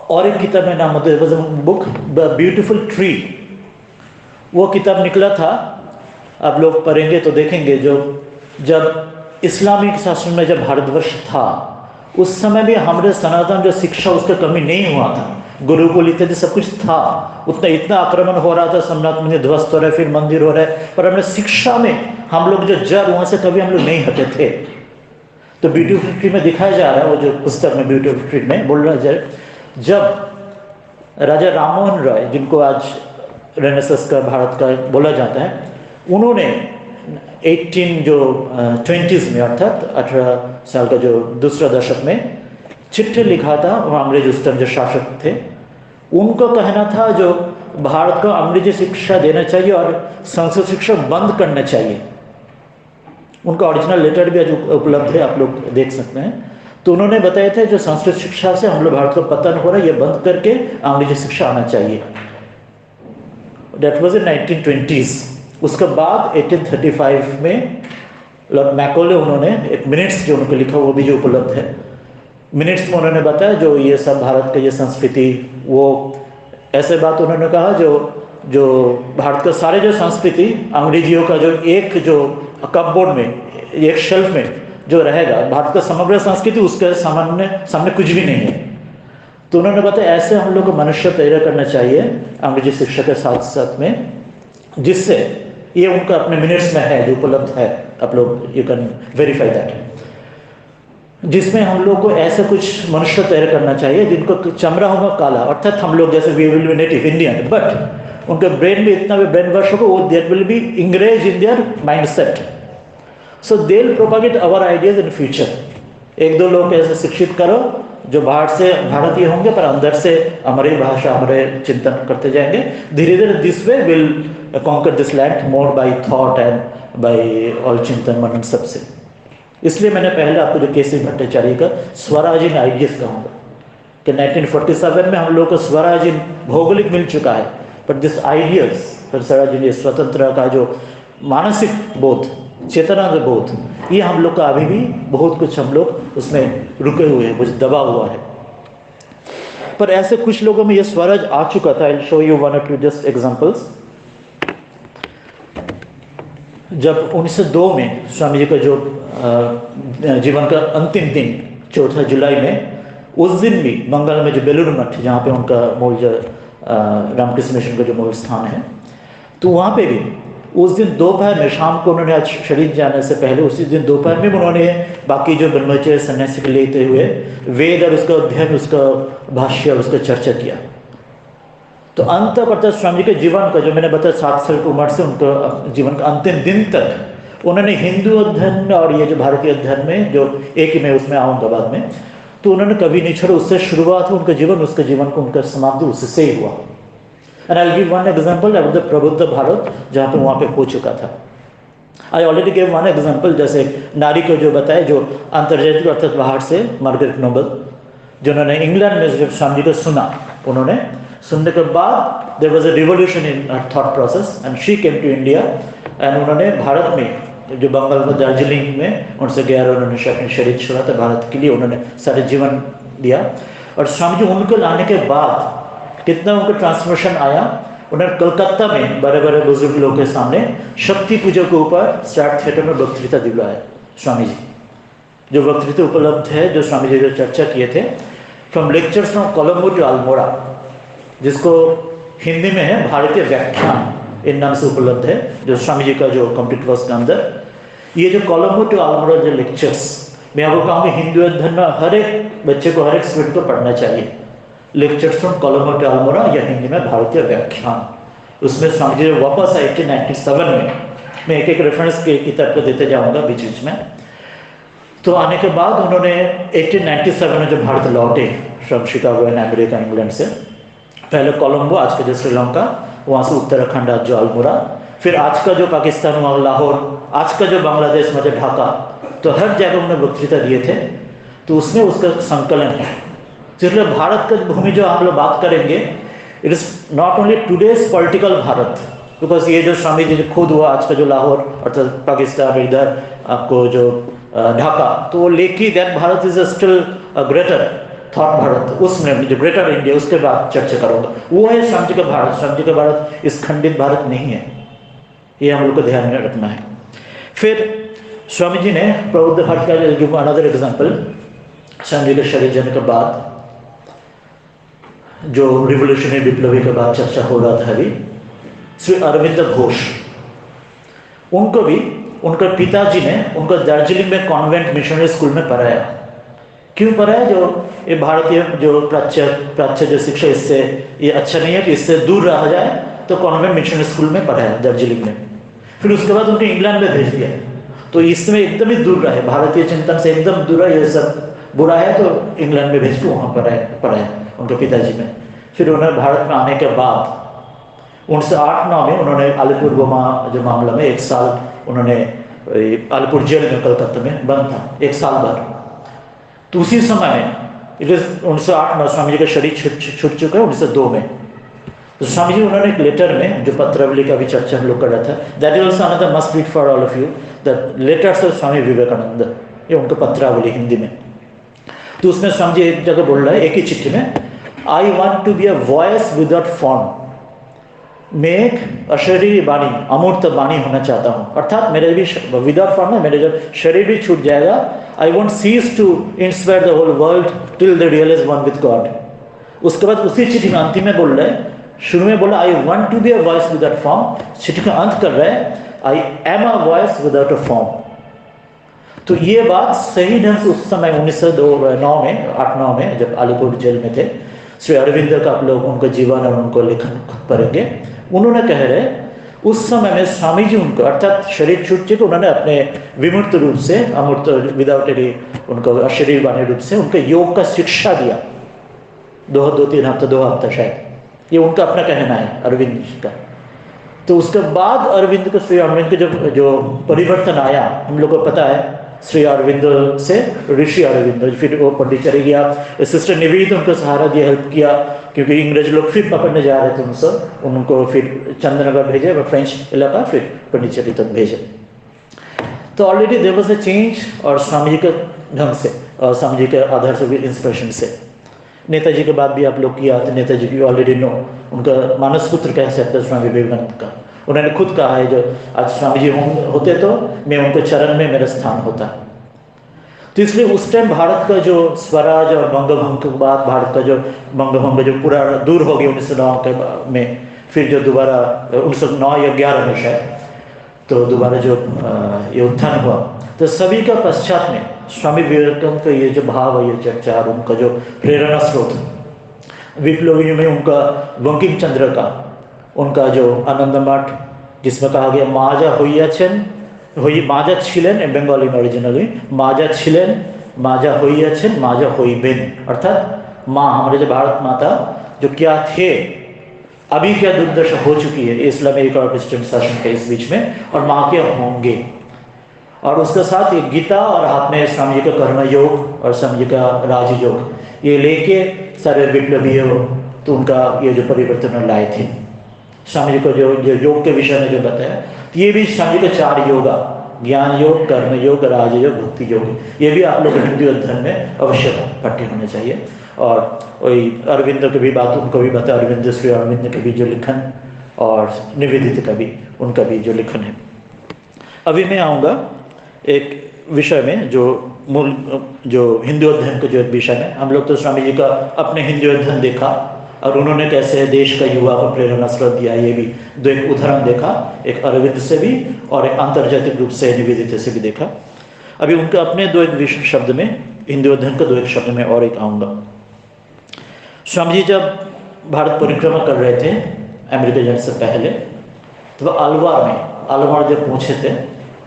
और एक किताब में नाम बुक द ब्यूटीफुल ट्री, वो किताब निकला था, आप लोग पढ़ेंगे तो देखेंगे, जो जब इस्लामिक शासन में जब भारतवर्ष था, उस समय भी हमारे सनातन जो शिक्षा उसका कमी नहीं हुआ था, गुरुकुल इत्यादि सब कुछ था। उतना इतना आक्रमण हो रहा था, सोमनाथ मंदिर ध्वस्त हो रहा है, फिर मंदिर हो रहा है, पर हमने शिक्षा में हम लोग जो जड़, वहाँ से कभी हम लोग नहीं हटे थे। तो ब्यूटी ऑफ ट्रीट में दिखाया जा रहा है, वो जो पुस्तक में ब्यूटी ऑफ ट्रीट में बोल रहा है, जब राजा राममोहन रॉय, जिनको आज रेनेसांस का भारत का बोला जाता है, उन्होंने 1820s में अर्थात 18 साल का जो दूसरा दशक में चिट्ठी लिखा था, वहाँ अंग्रेज उस टाइम जो शासक थे, उनको कहना था जो भारत को अंग्रेजी शिक्षा देना चाहिए और संस्कृत शिक्षा बंद करना चाहिए। उनका ओरिजिनल लेटर भी आज उपलब्ध है, आप लोग देख सकते हैं। तो उन्होंने बताया था जो संस्कृत शिक्षा से हम लोग भारत को पतन हो रहा है, ये बंद करके अंग्रेजी शिक्षा आना चाहिए। That was in 1920s। उसके बाद 1835 में लॉर्ड मैकॉले, उन्होंने एक मिनट्स जो उनको लिखा वो भी जो उपलब्ध है, मिनट्स में उन्होंने बताया जो ये सब भारत का ये संस्कृति, वो ऐसे बात उन्होंने कहा जो भारत का सारे जो संस्कृति अंग्रेजियों का जो एक जो कपबोर्ड में, एक शेल्फ में जो रहेगा, भारत का समग्र संस्कृति उसके सामने कुछ भी नहीं है। तो उन्होंने बताया ऐसे हम लोग को मनुष्य पैदा करना चाहिए अंग्रेजी शिक्षा के साथ साथ में, जिससे ये उनका अपने मिनट्स में है जो उपलब्ध है, आप लोग यू कैन वेरीफाई दैट, जिसमें हम लोग को ऐसे कुछ मनुष्य तैयार करना चाहिए जिनको चमड़ा होगा काला, अर्थात हम लोग जैसे we will be native Indian, but उनके ब्रेन में इतना भी ब्रेन वॉश होगा, वो देयर विल बी इंग्रेज in their mindset, so they will propagate our ideas in future. एक दो लोग ऐसे शिक्षित करो जो बाहर से भारतीय होंगे पर अंदर से हमारी भाषा, हमारे चिंतन करते जाएंगे, धीरे धीरे this way will conquer this land more by thought and by all चिंतन मनन सबसे। इसलिए मैंने पहले आपको जो केसी भट्टाचार्य का स्वराजीन आइडियस कहूँगा कि 1947 में हम लोग को स्वराजीन भौगोलिक मिल चुका है, बट दिस आइडियस फिर स्वराजीन स्वतंत्र का जो मानसिक बोध, चेतना का बोध, ये हम लोग का अभी भी बहुत कुछ हम लोग उसमें रुके हुए हैं, कुछ दबा हुआ है। पर ऐसे कुछ लोगों में ये स्वराज आ चुका था। आई शो यू वन और टू जस्ट एग्जांपल्स। जब 1902 में स्वामी जी का जो जीवन का अंतिम दिन 4 जुलाई में, उस दिन भी बंगाल में जो बेलूर मठ, जहाँ पे उनका मूल जो रामकृष्ण मिशन का जो मूल स्थान है, तो वहाँ पे भी उस दिन दोपहर में, शाम को उन्होंने, आज शरीर जाने से पहले उसी दिन दोपहर में उन्होंने बाकी जो ब्रह्मचर्य सन्यासी के लेते हुए वेद और उसका अध्ययन, उसका भाष्य और उसका चर्चा किया। तो अंत करता स्वामी जी के जीवन का जो मैंने बताया 7 साल की उम्र से उनका जीवन का अंतिम दिन तक उन्होंने हिंदू अध्ययन और ये जो भारतीय अध्ययन में जो एक ही, मैं उसमें आऊँगा बाद में, तो उन्होंने कभी नहीं छोड़ा। उससे शुरुआत हुआ उनका जीवन, उसके जीवन को उनका समाप्ति उससे ही हुआ। And I give one example about the प्रबुद्ध भारत, जहाँ पे वहाँ पे हो चुका था। I already give one example, जैसे नारी को जो बताया जो अंतर्जातीय अर्थात बाहर से मार्गरेट नोबल, जिन्होंने इंग्लैंड में जब स्वामी जी को सुना, उन्होंने सुनने के बाद there was a revolution in thought process and she came to India, and उन्होंने भारत में जो बंगाल में दार्जिलिंग में उनसे गया, उन्होंने अपने शरीर छोड़ा था, भारत के लिए उन्होंने सारे जीवन दिया। और स्वामी जी उनको लाने के बाद कितना उनका ट्रांसफॉर्मेशन आया। उन्होंने कलकत्ता में बड़े बड़े बुजुर्ग लोगों के सामने शक्ति पूजा के ऊपर स्टार्ट थिएटर में वक्तृता दिलवाया स्वामी जी। जो वक्तृता उपलब्ध है, जो स्वामी जी जो चर्चा किए थे, from lectures from Colombo to Almora, जिसको हिंदी में है भारतीय व्याख्यान, इन नाम से उपलब्ध है, जो स्वामी जी का जो कंप्लीट वर्स के अंदर। ये जो कोलंबो टू अल्मोड़ा जो लेक्चर्स, मैं आपको कहूँगा हिंदू अध्ययन में हर एक बच्चे को, हर एक स्टूडेंट को पढ़ना चाहिए। Lectures from Colombo to Almora या हिंदी में भारतीय व्याख्यान, उसमें स्वामी जी वापस आए 1897 में। मैं एक एक रेफरेंस के किताब को देते जाऊँगा बीच बीच में। तो आने के बाद उन्होंने 1897 में जब भारत लौटे from Chicago and America, England से, पहले कोलंबो, आज का जो श्रीलंका, वहाँ से उत्तराखंड, आज जो अल्मोड़ा, फिर आज का जो पाकिस्तान वहाँ लाहौर, आज का जो बांग्लादेश में जो ढाका, तो हर जगह उन्होंने वक्तृता दिए थे। तो उसमें उसका संकलन है। इसलिए भारत का भूमि जो हम लोग बात करेंगे, it is not only today's political Bharat, because ये जो स्वामी जी खुद हुआ, आज का जो लाहौर अर्थात पाकिस्तान, इधर आपको जो ढाका, तो वो लेके that Bharat is still greater thought Bharat, उसमें जो ग्रेटर इंडिया, उसके बाद चर्चा करूँगा। वो है स्वामी जी का भारत। स्वामी जी का भारत इस खंडित भारत नहीं है, ये हम लोग को ध्यान में रखना है। फिर स्वामी जी ने प्रबुद्ध भारत का अनदर एग्जाम्पल, स्वामी जी के शरीर जाने के बाद जो रिवोल्यूशनरी विप्लवी के बाद चर्चा हो रहा था अभी, श्री अरविंद घोष, उनको भी उनके पिताजी ने उनको दार्जिलिंग में कॉन्वेंट मिशनरी स्कूल में पढ़ाया। क्यों पढ़ाया? जो ये भारतीय जो प्राच्य जो शिक्षा, इससे ये अच्छा नहीं है कि इससे दूर रहा जाए, तो कॉन्वेंट मिशनरी स्कूल में पढ़ाया दार्जिलिंग में। फिर उसके बाद उनको इंग्लैंड में भेज दिया। तो इसमें एकदम ही दूर रहे, भारतीय चिंतन से एकदम दूर है, ये सब बुरा है, तो इंग्लैंड में भेज के वहाँ पढ़ाया उनके पिताजी ने। फिर उन्हें भारत में आने के बाद 1908-9 में उन्होंने अलीपुर बोमा जो मामला में 1 साल उन्होंने अलीपुर जेल में कलकत्ता में बंद था, 1 साल भर। तो उसी समय में 1908-9 स्वामी जी का शरीर छूट चुका है 1902 में। तो स्वामी जी उन्होंने एक लेटर में, जो पत्रावली का भी चर्चा हम लोग कर रहा था, that is also another must read for all of you, the letters of Swami Vivekananda, ये उनका पत्रावली हिंदी में। तो उसमें स्वामी जी एक जगह बोल रहा है, एक ही चिट्ठी में, I want to be a voice without form, मैं एक अशरीरी वाणी, अमूर्त वाणी होना चाहता हूँ। अर्थात मेरे भी विदाउट फॉर्म में मेरे जब शरीर भी छूट जाएगा, I want cease to inspire the whole world till the real is one with God. उसके बाद उसी चिट्ठी में अंतिम में बोल रहे हैं, शुरू में बोला I want to be a voice without form, चिट्ठी का अंत कर रहे हैं I am a voice without a form. तो ये बात सही ढंग से उस समय 1909 में जब अलीपुर जेल में थे, श्री अरविंद का आप लोग उनका जीवन और उनको लेखन पढ़ेंगे, उन्होंने कह रहे उस समय में स्वामी जी उनको, अर्थात शरीर छूट चुके, उन्होंने अपने विमूर्त रूप से, अमूर्त विदाउट एनी उनको अशरीर वाणी रूप से उनको योग का शिक्षा दिया 2-3 हफ्ते 2 हफ्ता शायद, ये उनका अपना कहना है अरविंद जी का। तो उसके बाद अरविंद को, श्री अरविंद का जो परिवर्तन आया, हम लोग को पता है, श्री अरविंद से ऋषि अरविंद, फिर वो पंडिचेरी गया, सिस्टर निवेदिता उनको सहारा दिया, हेल्प किया, क्योंकि अंग्रेज लोग फिर पकड़ने जा रहे थे उनसे, उनको फिर चंद्रनगर भेजे, फ्रेंच इलाका, फिर पंडिचेरी तक भेजे। तो already there was a change, और स्वामी जी के ढंग से और स्वामी जी के आधार से भी, इंस्पिरेशन से। नेताजी के बाद भी आप लोग किया, तो नेताजी की ऑलरेडी नो, उनका मानस पुत्र कह सकते हैं स्वामी विवेकानंद का। उन्होंने खुद कहा है, जो आज स्वामी जी होते तो मैं उनके चरण में मेरा स्थान होता। तो इसलिए उस टाइम भारत का जो स्वराज और बंगभंग के बाद भारत का जो बंगभंग जो पूरा दूर हो गया 1909 के में, फिर जो दोबारा 1909 या 11 में शायद, तो दोबारा जो ये उत्थान हुआ, तो सभी का पश्चात में स्वामी विवेकानंद का ये जो भाव है, ये चर्चा और उनका जो प्रेरणा स्रोत, विप्लवी में उनका बंकिम चंद्र का, उनका जो आनंद मठ, जिसमें कहा गया माजा होइयाछेन, माजा छिलेन, बंगाली में ओरिजिनली माजा छिलेन, माजा होइयाछेन, माजा होइबेन, अर्थात माँ, हमारे जो भारत माता जो क्या थे, अभी क्या दुर्दशा हो चुकी है इस्लामिक और क्रिश्चियन शासन के इस बीच में, और माँ के होंगे। और उसके साथ एक गीता और हाथ में स्वामी जी का कर्म योग और स्वामी जी का राजयोग, ये लेके सारे विप्लवी तो उनका ये जो परिवर्तन लाए थे। स्वामी जी को जो योग के विषय में जो बताया, तो ये भी स्वामी जी के 4 योगा, ज्ञान योग, कर्म योग, राजयोग, भक्ति योग, ये भी आप लोग हिंदी अध्ययन में अवश्य पढ़े होने चाहिए। और वही अरविंद की भी बात उनको भी बताया, अरविंद, श्री अरविंद के भी जो लिखन, और निवेदिता का भी, उनका भी जो लिखन है। अभी मैं आऊँगा एक विषय में जो मूल जो हिंदू अध्ययन के जो विषय में, हम लोग तो स्वामी जी का अपने हिंदू अध्ययन देखा, और उन्होंने कैसे देश का युवा को प्रेरणा स्रोत दिया, ये भी 2 एक उदाहरण देखा, एक अरविंद से भी और एक आंतर्जातिक रूप से निवेदिता से भी देखा। अभी उनके अपने 2 एक शब्द में, हिंदू अध्ययन का 2 एक शब्द में और एक आऊँगा। स्वामी जी जब भारत परिक्रमा कर रहे थे अमेरिका जाने से पहले, तो वह अलवार जब पहुँचे थे,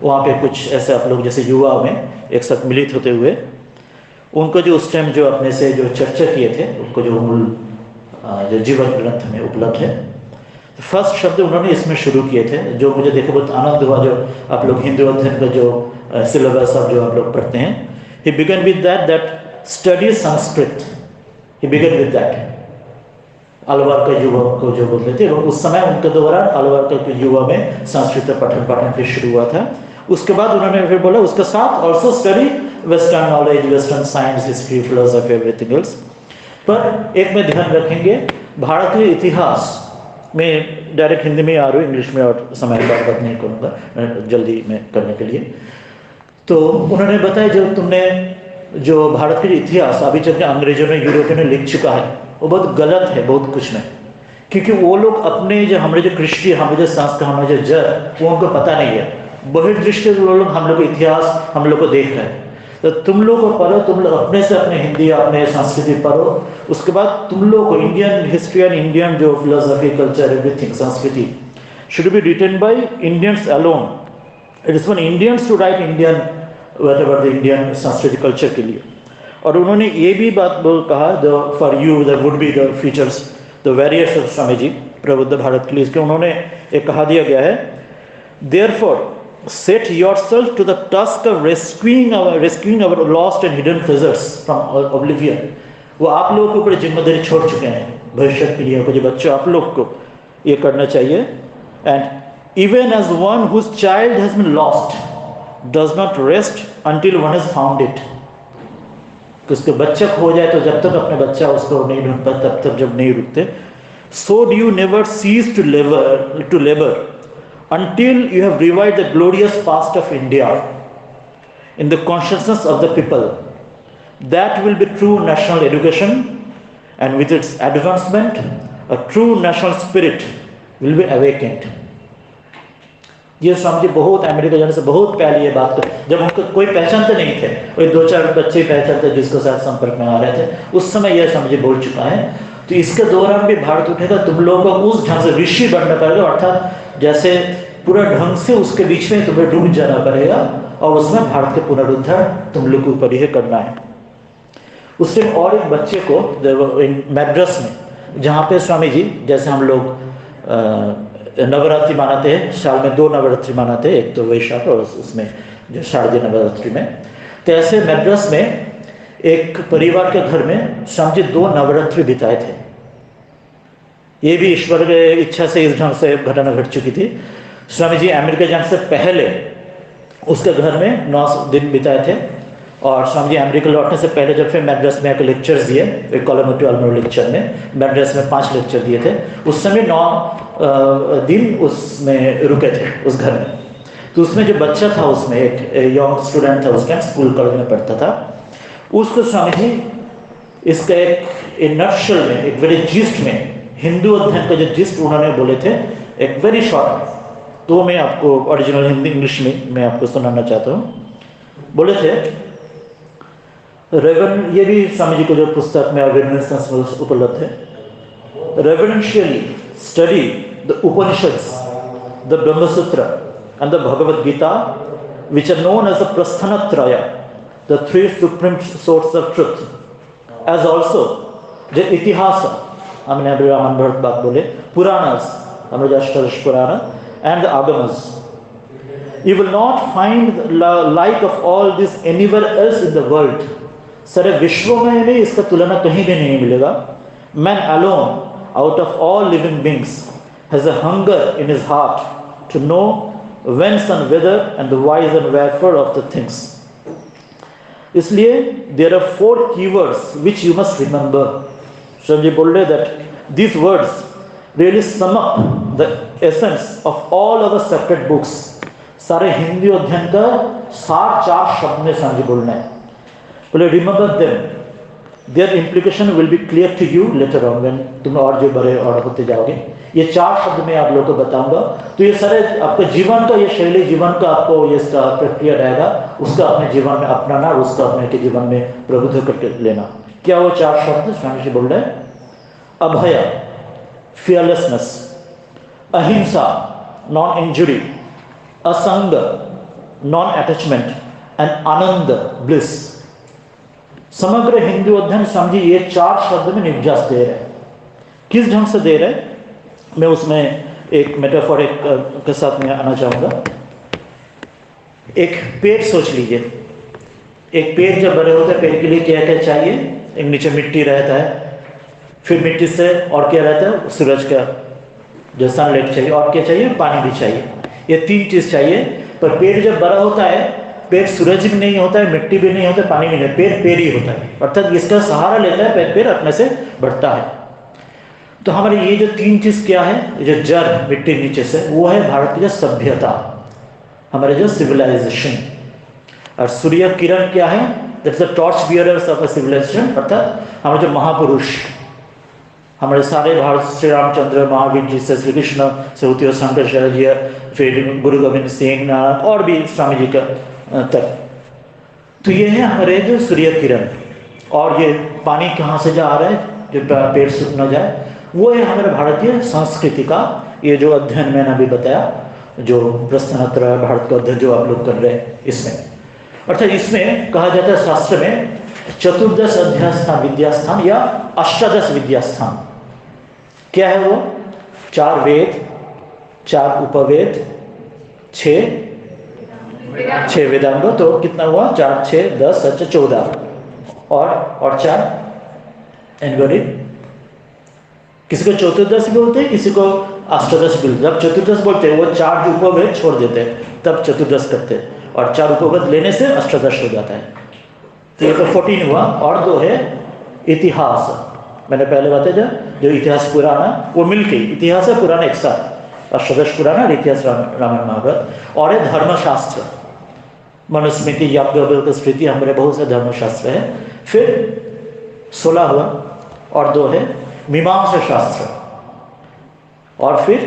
वहाँ पे कुछ ऐसे आप लोग जैसे युवा में एक साथ मिलित होते हुए, उनको जो उस टाइम जो अपने से जो चर्चा किए थे, उनको जो मूल जो जीवन ग्रंथ में उपलब्ध है, तो फर्स्ट शब्द उन्होंने इसमें शुरू किए थे, जो मुझे देखे बहुत आनंद हुआ। जो आप लोग हिंदू अध्ययन का जो सिलेबस और जो आप लोग पढ़ते हैं, he began with that study Sanskrit, he began with that. Alwar के युवक को जो बोलते थे, उस समय उनके दौरान अलवर के युवा में संस्कृत पठन फिर शुरू हुआ था। उसके बाद उन्होंने फिर बोला उसके साथ also study western knowledge, western science, history, philosophy, everything else. पर एक में ध्यान रखेंगे, भारतीय इतिहास में, डायरेक्ट हिंदी में आ रही हूँ, इंग्लिश में और समय बात नहीं करूँगा जल्दी में करने के लिए। तो उन्होंने बताया जो तुमने जो भारत के इतिहास अभी जब अंग्रेजों ने, यूरोपियों ने लिख चुका है, वो बहुत गलत है, बहुत कुछ में, क्योंकि वो लोग अपने जो हमारे जो कृष्टि, हमारे जो संस्कार, हमारे जो जड़, वो उनको पता नहीं है। बहिर्दृष्टि लोग हम लोग इतिहास हम लोग को देख रहे हैं। तो तुम लोग को पढ़ो, तुम लोग अपने से अपने हिंदी अपने संस्कृति पढ़ो, उसके बाद तुम लोग को इंडियन हिस्ट्री एंड इंडियन जो फिलोसफी कल्चर एवरीथिंग संस्कृति should be written by Indians alone. It is for Indians to write Indian whatever the Indian संस्कृति कल्चर के लिए। और उन्होंने ये भी बात कहा the for you the would be the features the various of Swami ji Prabuddha Bharat के लिए, इसके उन्होंने एक कहा दिया गया है, therefore set yourself to the task of rescuing our lost and hidden treasures from oblivion। वो आप लोगों के ऊपर जिम्मेदारी छोड़ चुके हैं भविष्य पीढ़ियों को, जो बच्चों आप लोग को ये करना चाहिए। And even as one whose child has been lost does not rest until one has found it. कि उसके बच्चा खो जाए तो जब तक अपने बच्चा उसको नहीं ढूंढ पाते तब तक जब नहीं रुकते। So do you never cease to labour until you have revived the glorious past of India in the consciousness of the people. That will be true national education, and with its advancement, a true national spirit will be awakened। ये स्वामी जी बहुत America जाने से बहुत पहले ये बात कर, जब उनको कोई पहचानते नहीं थे, कोई 2-4 बच्चे पहचानते जिसको साथ संपर्क में आ रहे थे, उस समय यह स्वामी जी बोल चुका है। तो इसके दौरान भी भारत उठेगा, तुम लोगों को उस ढंग से ऋषि बनना पड़ेगा, अर्थात जैसे पूरा ढंग से उसके बीच में तुम्हें डूब जाना पड़ेगा, और उसमें भारत के पुनरुद्धार तुम लोग को ऊपर ही करना है। उससे और एक बच्चे को मैड्रास में, जहाँ पे स्वामी जी जैसे हम लोग नवरात्रि मनाते हैं, साल में 2 नवरात्रि मनाते हैं, एक तो वैशाख और उसमें जो शारदीय नवरात्रि में, तो ऐसे मैड्रास में एक परिवार के घर में स्वामी जी 2 नवरात्रि बिताए थे। ये भी ईश्वर के इच्छा से इस ढंग से घटना घट चुकी थी। स्वामी जी अमेरिका जाने से पहले उसके घर में 9 दिन बिताए थे, और स्वामी जी अमेरिका लौटने से पहले जब फिर मैड्रास में आकर लेक्चर्स दिए, एक कॉलम ऑलमोर लेक्चर में मैड्रास में 5 लेक्चर दिए थे, उस समय 9 दिन उसमें रुके थे उस घर में। तो उसमें जो बच्चा था, उसमें एक यंग स्टूडेंट था, उस टाइम स्कूल कॉलेज में पढ़ता था, उसको स्वामी जी इसका एक नटशल में, एक वेरी जिस्ट में, हिंदू अध्ययन का जो जिस्ट उन्होंने बोले थे, एक वेरी शॉर्ट, तो मैं आपको ओरिजिनल हिंदी इंग्लिश में मैं आपको सुनाना चाहता हूँ। बोले थे, ये भी स्वामी जी को जो पुस्तक में रेवरेंस उपलब्ध है, reverentially study the Upanishads, the Brahmasutra and the Bhagavad Gita which are known as the Prasthanatraya, the 3 supreme source of truth, as also the Itihasa, हमने अभी रामायण भरत बात बोले, पुराणास, हमारे अष्टादश पुराण, and the agamas. You will not find the like of all this anywhere else in the world। सारे विश्व में भी इसका तुलना कहीं भी नहीं मिलेगा। Man alone out of all living beings has a hunger in his heart to know whence and whither and the whys and wherefore of the things। इसलिए there are 4 keywords which you must remember। स्वामी जी बोल रहे that these words really sum up the essence of all our sacred books। सारे हिंदी अध्ययन का 4 शब्द में स्वामी जी बोलना है। बोले remember them, their implication will be clear to you later on when तुम और जो बड़े और होते जाओगे। ये 4 शब्द में आप लोगों को बताऊंगा, तो ये सारे आपके जीवन का, ये शैली जीवन का आपको ये इसका प्रक्रिया रहेगा, उसका अपने जीवन में अपनाना और उसका अपने के जीवन में प्रबुद्ध करके लेना। क्या वो 4 शब्द स्वामी जी बोल रहे हैं? अभय, fearlessness, ahimsa, non-injury, asanga, non-attachment, and ananda, bliss। समग्र हिंदू अध्ययन स्वामी जी ये 4 शब्द में निजात दे रहे हैं। किस ढंग से दे रहे हैं, मैं उसमें एक मेटाफोर के साथ में आना चाहूँगा। एक पेड़ सोच लीजिए, एक पेड़ जब बड़े होते हैं, पेड़ के लिए क्या क्या चाहिए? एक नीचे मिट्टी रहता है, फिर मिट्टी से और क्या रहता है? सूरज का जो सनलाइट चाहिए, और क्या चाहिए? पानी भी चाहिए। ये 3 चीज चाहिए। पर पेड़ जब बड़ा होता है, पेड़ सूरज भी नहीं होता है, मिट्टी भी नहीं होता है, पानी भी नहीं, पेड़ ही होता है, अर्थात इसका सहारा लेता है, पेड़ अपने से बढ़ता है। तो हमारे ये जो 3 चीज क्या है, जो जड़ मिट्टी नीचे से, वो है भारत की जो सभ्यता, हमारे जो सिविलाइजेशन। और सूर्य किरण क्या है? That's the torch bearers of a civilisation, अर्थात हमारे जो महापुरुष, हमारे सारे भारत, श्री रामचंद्र, महावीर जी से, श्री कृष्ण से होती हुई शंकराचार्य, फिर गुरु गोविंद सिंह और भी स्वामी जी का तक। तो ये है हमारे जो सूर्य किरण, और ये पानी कहाँ से जा रहा है जो पेड़ सूख न जाए, वो है हमारे भारतीय संस्कृति का ये जो अध्ययन मैंने अभी बताया, जो प्रस्थानत्र भारत का अध्ययन जो आप लोग कर रहे हैं इसमें। अर्थात इसमें कहा जाता है शास्त्र में 14 अध्यास्थान विद्यास्थान या अष्टादश विद्यास्थान। क्या है वो? 4 वेद, 4 उपवेद, 6 वेदांग, तो कितना हुआ? 4, 6, 10, 14 और 4 एनगोरी। किसी को चतुर्दश बोलते हैं, किसी को अष्टादश बोलते हैं। जब चतुर्दश बोलते हैं वो 4 जो उपवेद छोड़ देते हैं तब चतुर्दश करते हैं, और 4 उपवेद लेने से अष्टादश हो जाता है। तो ये तो 14 हुआ। और 2 है इतिहास। मैंने पहले बताया जो इतिहास पुराना वो मिलके, इतिहास है पुराना एक साथ, अष्टादश पुराना और इतिहास रामायण महाभारत। और है धर्मशास्त्र, मनुस्मृति, याज्ञवल्क्य स्मृति, हमारे बहुत से धर्मशास्त्र है। फिर 16 हुआ, और 2 है मीमांसा शास्त्र, और फिर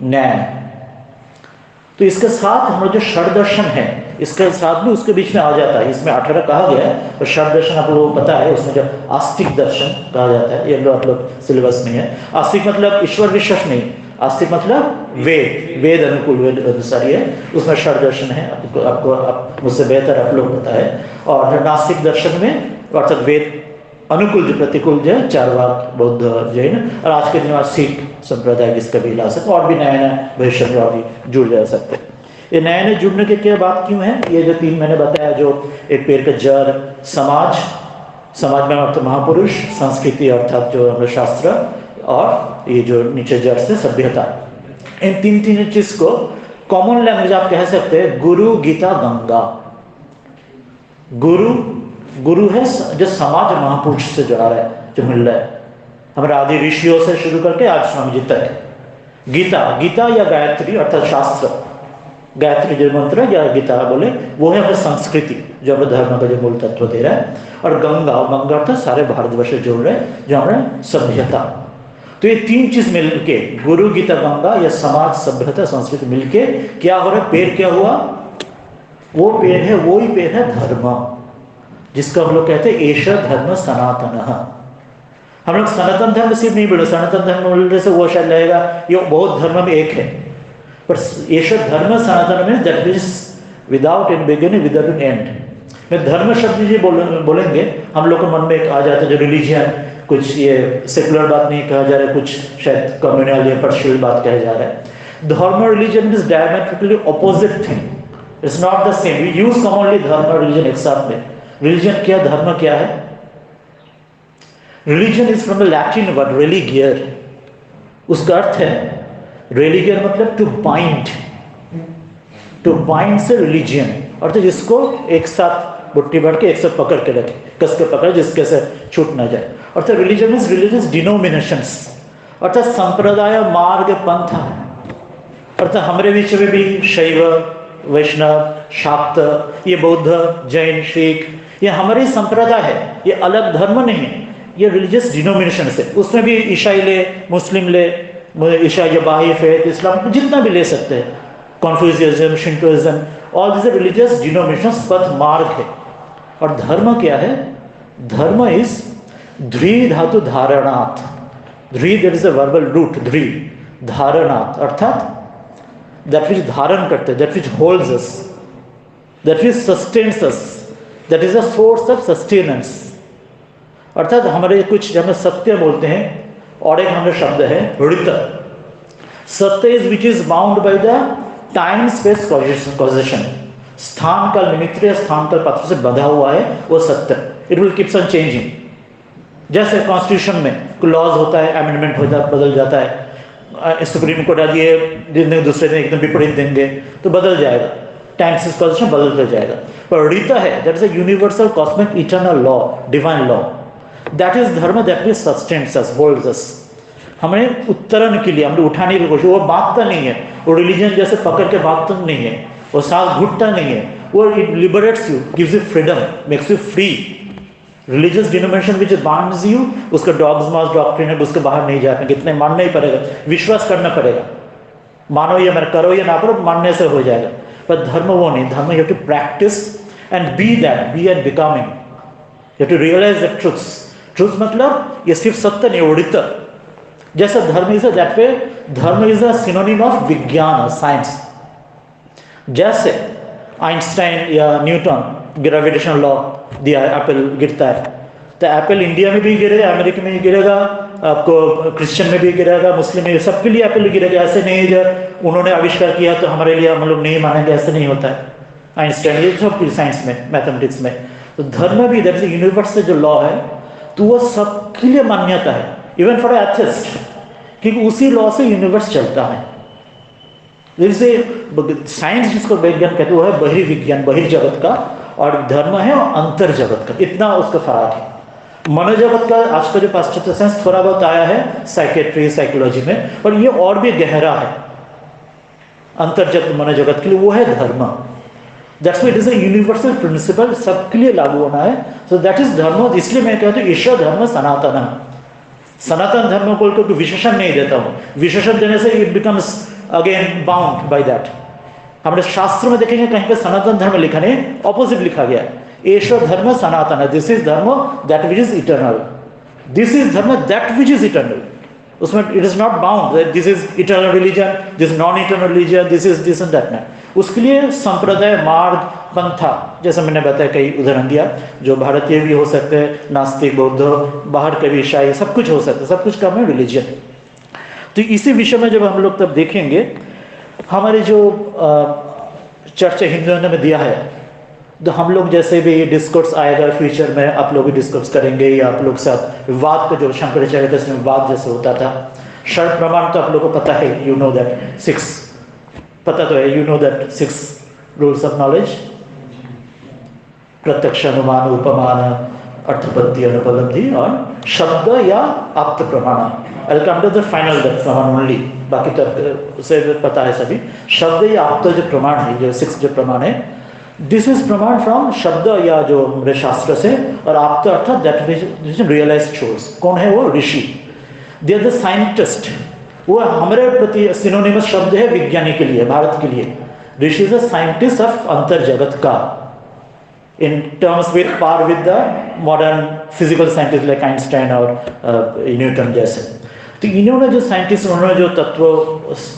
न्याय। तो इसके साथ हमारा जो षड्दर्शन है इसके साथ भी उसके बीच में आ जाता है। इसमें 18 कहा गया है, और षड्दर्शन आप लोगों को पता है, उसमें जो आस्तिक दर्शन कहा जाता है, ये आप लोग सिलेबस में है। आस्तिक मतलब ईश्वर विश्वास नहीं, आस्तिक मतलब वेद अनुकूल, वेद अनुसारी है, उसमें षड्दर्शन है। आपको मुझसे बेहतर आप लोग पता है। और नास्तिक दर्शन में अर्थात वेद अनुकूल जो प्रतिकूल जो है, चारवाक, बौद्ध, जैन, और आज के दिन में सिख संप्रदाय इसका भी ला सकते, और भी नया नया भविष्य में और भी जुड़ जा सकते हैं। ये नए नए जुड़ने के क्या बात क्यों है? ये जो 3 मैंने बताया, जो एक पेड़ का जड़ समाज में अर्थ महापुरुष, संस्कृति अर्थात जो हमारे शास्त्र, और ये जो नीचे जड़ से सभ्यता, इन 3 चीज को कॉमन लैंग्वेज आप कह सकते हैं गुरु, गीता, गंगा। गुरु है जो समाज महापुरुष से जुड़ा रहा है, जो मिल रहा है हमारे आदि ऋषियों से शुरू करके आज स्वामी जी तक। गीता या गायत्री अर्थात शास्त्र, गायत्री जो मंत्र या गीता बोले, वो है हमारी संस्कृति जो हमारे धर्म का जो मूल तत्व दे रहा है। और गंगा अर्थात सारे भारतवर्ष से जोड़ रहे हैं, जो हमारे सभ्यता। तो ये 3 चीज मिलके, गुरु, गीता, गंगा, या समाज, सभ्यता, संस्कृति मिलके क्या हो रहा है? पेड़ क्या हुआ? वो पेड़ है, वो ही पेड़ है धर्म, जिसका हम लोग कहते हैं एष धर्म सनातन। हम लोग सनातन धर्म सिर्फ नहीं बोले, सनातन धर्म बोलने से वो शायद लगेगा ये बहुत धर्म में एक है, पर एष धर्म सनातन में that is without in beginning, without in and. मैं धर्म शब्द जी बोलेंगे हम लोग के मन में एक आ जाता है जो रिलीजियन, कुछ ये सेकुलर बात नहीं कहा जा रहा है, कुछ शायद कम्युनल या पर्सनल बात कहा जा रहा है। धर्म और religion is diametrically opposite thing, it's not the same. We use commonly dharma और रिलीजन एक साथ में। रिलीजन क्या, धर्म क्या है? Religion is from the Latin word religare, उसका अर्थ है रेलिगियर मतलब टू बाइंड से रिलीजियन, अर्थात जिसको एक साथ बुट्टी भर के एक साथ पकड़ के रखे, कस के पकड़े, जिसके से छूट ना जाए। अर्थात रिलीजन इज रिलीजियस डिनोमिनेशंस, अर्थात संप्रदाय, मार्ग, पंथ। अर्थात हमारे बीच में भी शैव, वैष्णव, शाक्त, ये बौद्ध, जैन, सिख, ये हमारे संप्रदाय है, ये अलग धर्म नहीं है, ये रिलीजियस डिनोमिनेशन है। उसमें भी ईसाई ले, मुस्लिम ले, ईसाई, बाही फेथ, इस्लाम, जितना भी ले सकते हैं, कॉन्फ्यूशियनिज्म, शिंटोइज्म, ऑल दिस रिलीजियस डिनोमिनेशंस, पथ, मार्ग है। और धर्म क्या है? धर्म इज ध्री धातु धारणात्, ध्री that is a verbal root, ध्री, धारणात् अर्थात that which धारण करते, that which holds us, that which sustains us, that is a source of sustenance। अर्थात हमारे कुछ जब हम सत्य बोलते हैं, और एक हमारा शब्द है ऋत। सत्य is which is bound by the time space causation, स्थान काल निमित्त, स्थान काल पात्र से बंधा हुआ है वो सत्य। It will keeps on changing. जैसे कॉन्स्टिट्यूशन में कोई लॉज होता है, अमेंडमेंट होता है, बदल जाता है। सुप्रीम कोर्ट आज ये दिन दूसरे दिन एकदम विपरीत देंगे तो बदल जाएगा, टाइम स्पेस कॉजेशन बदलता जाएगा। पर ऋत है, that is a universal cosmic eternal law, divine law, that is dharma, that which sustains us, holds us. हमें उत्तरण के लिए, हमें उठाने की कोशिश, वो भागता नहीं है, वो रिलीजन जैसे पकड़ के भागता नहीं है, वो सांस घुटता नहीं है, वो it liberates you, gives you freedom, makes you free. Religious denomination which bounds you, उसका डॉग्स मास डॉक्ट्रिन है, उसके बाहर नहीं जाएंगे, कितने मानना ही पड़ेगा, विश्वास करना पड़ेगा, मानो या मैं करो या ना करो, मानने से हो जाएगा। पर धर्म वो नहीं, dharma you have to practise and be that, be and becoming, you have to realise the truths. Truth मतलब ये सिर्फ सत्य नहीं, उड़ित जैसा धर्म इज दैट वे, धर्म इज अ सिनोनिम ऑफ विज्ञान, साइंस। जैसे आइंस्टाइन या न्यूटन ग्रेविटेशनल लॉ दिया है, एप्पल गिरता है, तो एप्पल इंडिया में भी गिरेगा, अमेरिका में भी गिरेगा, आपको क्रिश्चियन में भी गिरेगा, मुस्लिम में, सबके लिए एप्पल गिरेगा। ऐसे नहीं जब उन्होंने आविष्कार किया तो हमारे लिए हम लोग नहीं मानेंगे, ऐसे नहीं होता है। आइंस्टाइन ये सब साइंस में, मैथमेटिक्स में। तो धर्म भी दैट इज यूनिवर्स से जो लॉ है, तो वो सबके लिए मान्यता है, इवन फॉर एथिस्ट, क्योंकि उसी लॉ से यूनिवर्स चलता है। जैसे साइंस जिसको विज्ञान कहते हैं वो है बहिर्विज्ञान, बहिर्जगत का, और धर्म है अंतर जगत का, इतना उसका फर्क है। मनोजगत का आज का जो पाश्चात्य साइंस थोड़ा बहुत आया है साइकेट्री साइकोलॉजी में, पर ये और भी गहरा है अंतर जगत मनोजगत के लिए, वो है धर्म। That's why it is a universal principle, सबके लिए लागू होना है। सो दैट इज धर्म। इसलिए मैं कहता हूँ ईश्वर धर्म सनातन है। सनातन धर्म को कोई विशेषण नहीं देता हूँ, विशेषण देने से it becomes again bound by that. हमारे शास्त्र में देखेंगे कहीं पे सनातन धर्म लिखा नहीं, ऑपोजिट लिखा गया है, ईश्वर धर्म सनातन है। This is dharma that which is eternal, this is dharma that which is eternal. उसमें it is not bound this is eternal religion, this non eternal religion, this is this and that ना। उसके लिए संप्रदाय, मार्ग, पंथा, जैसे मैंने बताया कई उदाहरण दिया, जो भारतीय भी हो सकते हैं, नास्तिक, बौद्ध, बाहर के भी ईसाई, सब कुछ हो सकता है, सब कुछ काम है रिलीजन। तो इसी विषय में जब हम लोग तब देखेंगे, हमारे जो चर्चा हिंदुओं ने दिया है, तो हम लोग जैसे भी डिस्कोर्स आएगा फ्यूचर में, आप लोग भी डिस्कोर्स करेंगे, या आप लोग साथ विवाद का जो शंकराचार्य का विवाद जैसे होता था, शर्त प्रमाण तो आप लोग को पता है, यू नो दैट 6 पता तो है, you know that 6 rules of knowledge, प्रत्यक्ष, अनुमान, उपमान, अर्थपत्ति, अनुपलब्धि और शब्द या आप्त प्रमाण। I'll come to the final that प्रमाण only, बाकी तो उसे पता है सभी। शब्द या आप्त जो प्रमाण है, जो 6 जो प्रमाण है, दिस इज प्रमाण फ्रॉम शब्द या जो हमारे शास्त्र से, और आप्त अर्थात दैट विच रियलाइज्ड ट्रूथ्स। कौन है वो? ऋषि। They are the scientist. वो हमारे प्रति सिनोनिमस शब्द है विज्ञानी के लिए, भारत के लिए। ऋषि इज अ साइंटिस्ट ऑफ अंतर जगत का, in terms with par with the modern physical scientists like Einstein और न्यूटन जैसे। तो इन्होंने जो साइंटिस्ट, उन्होंने जो तत्व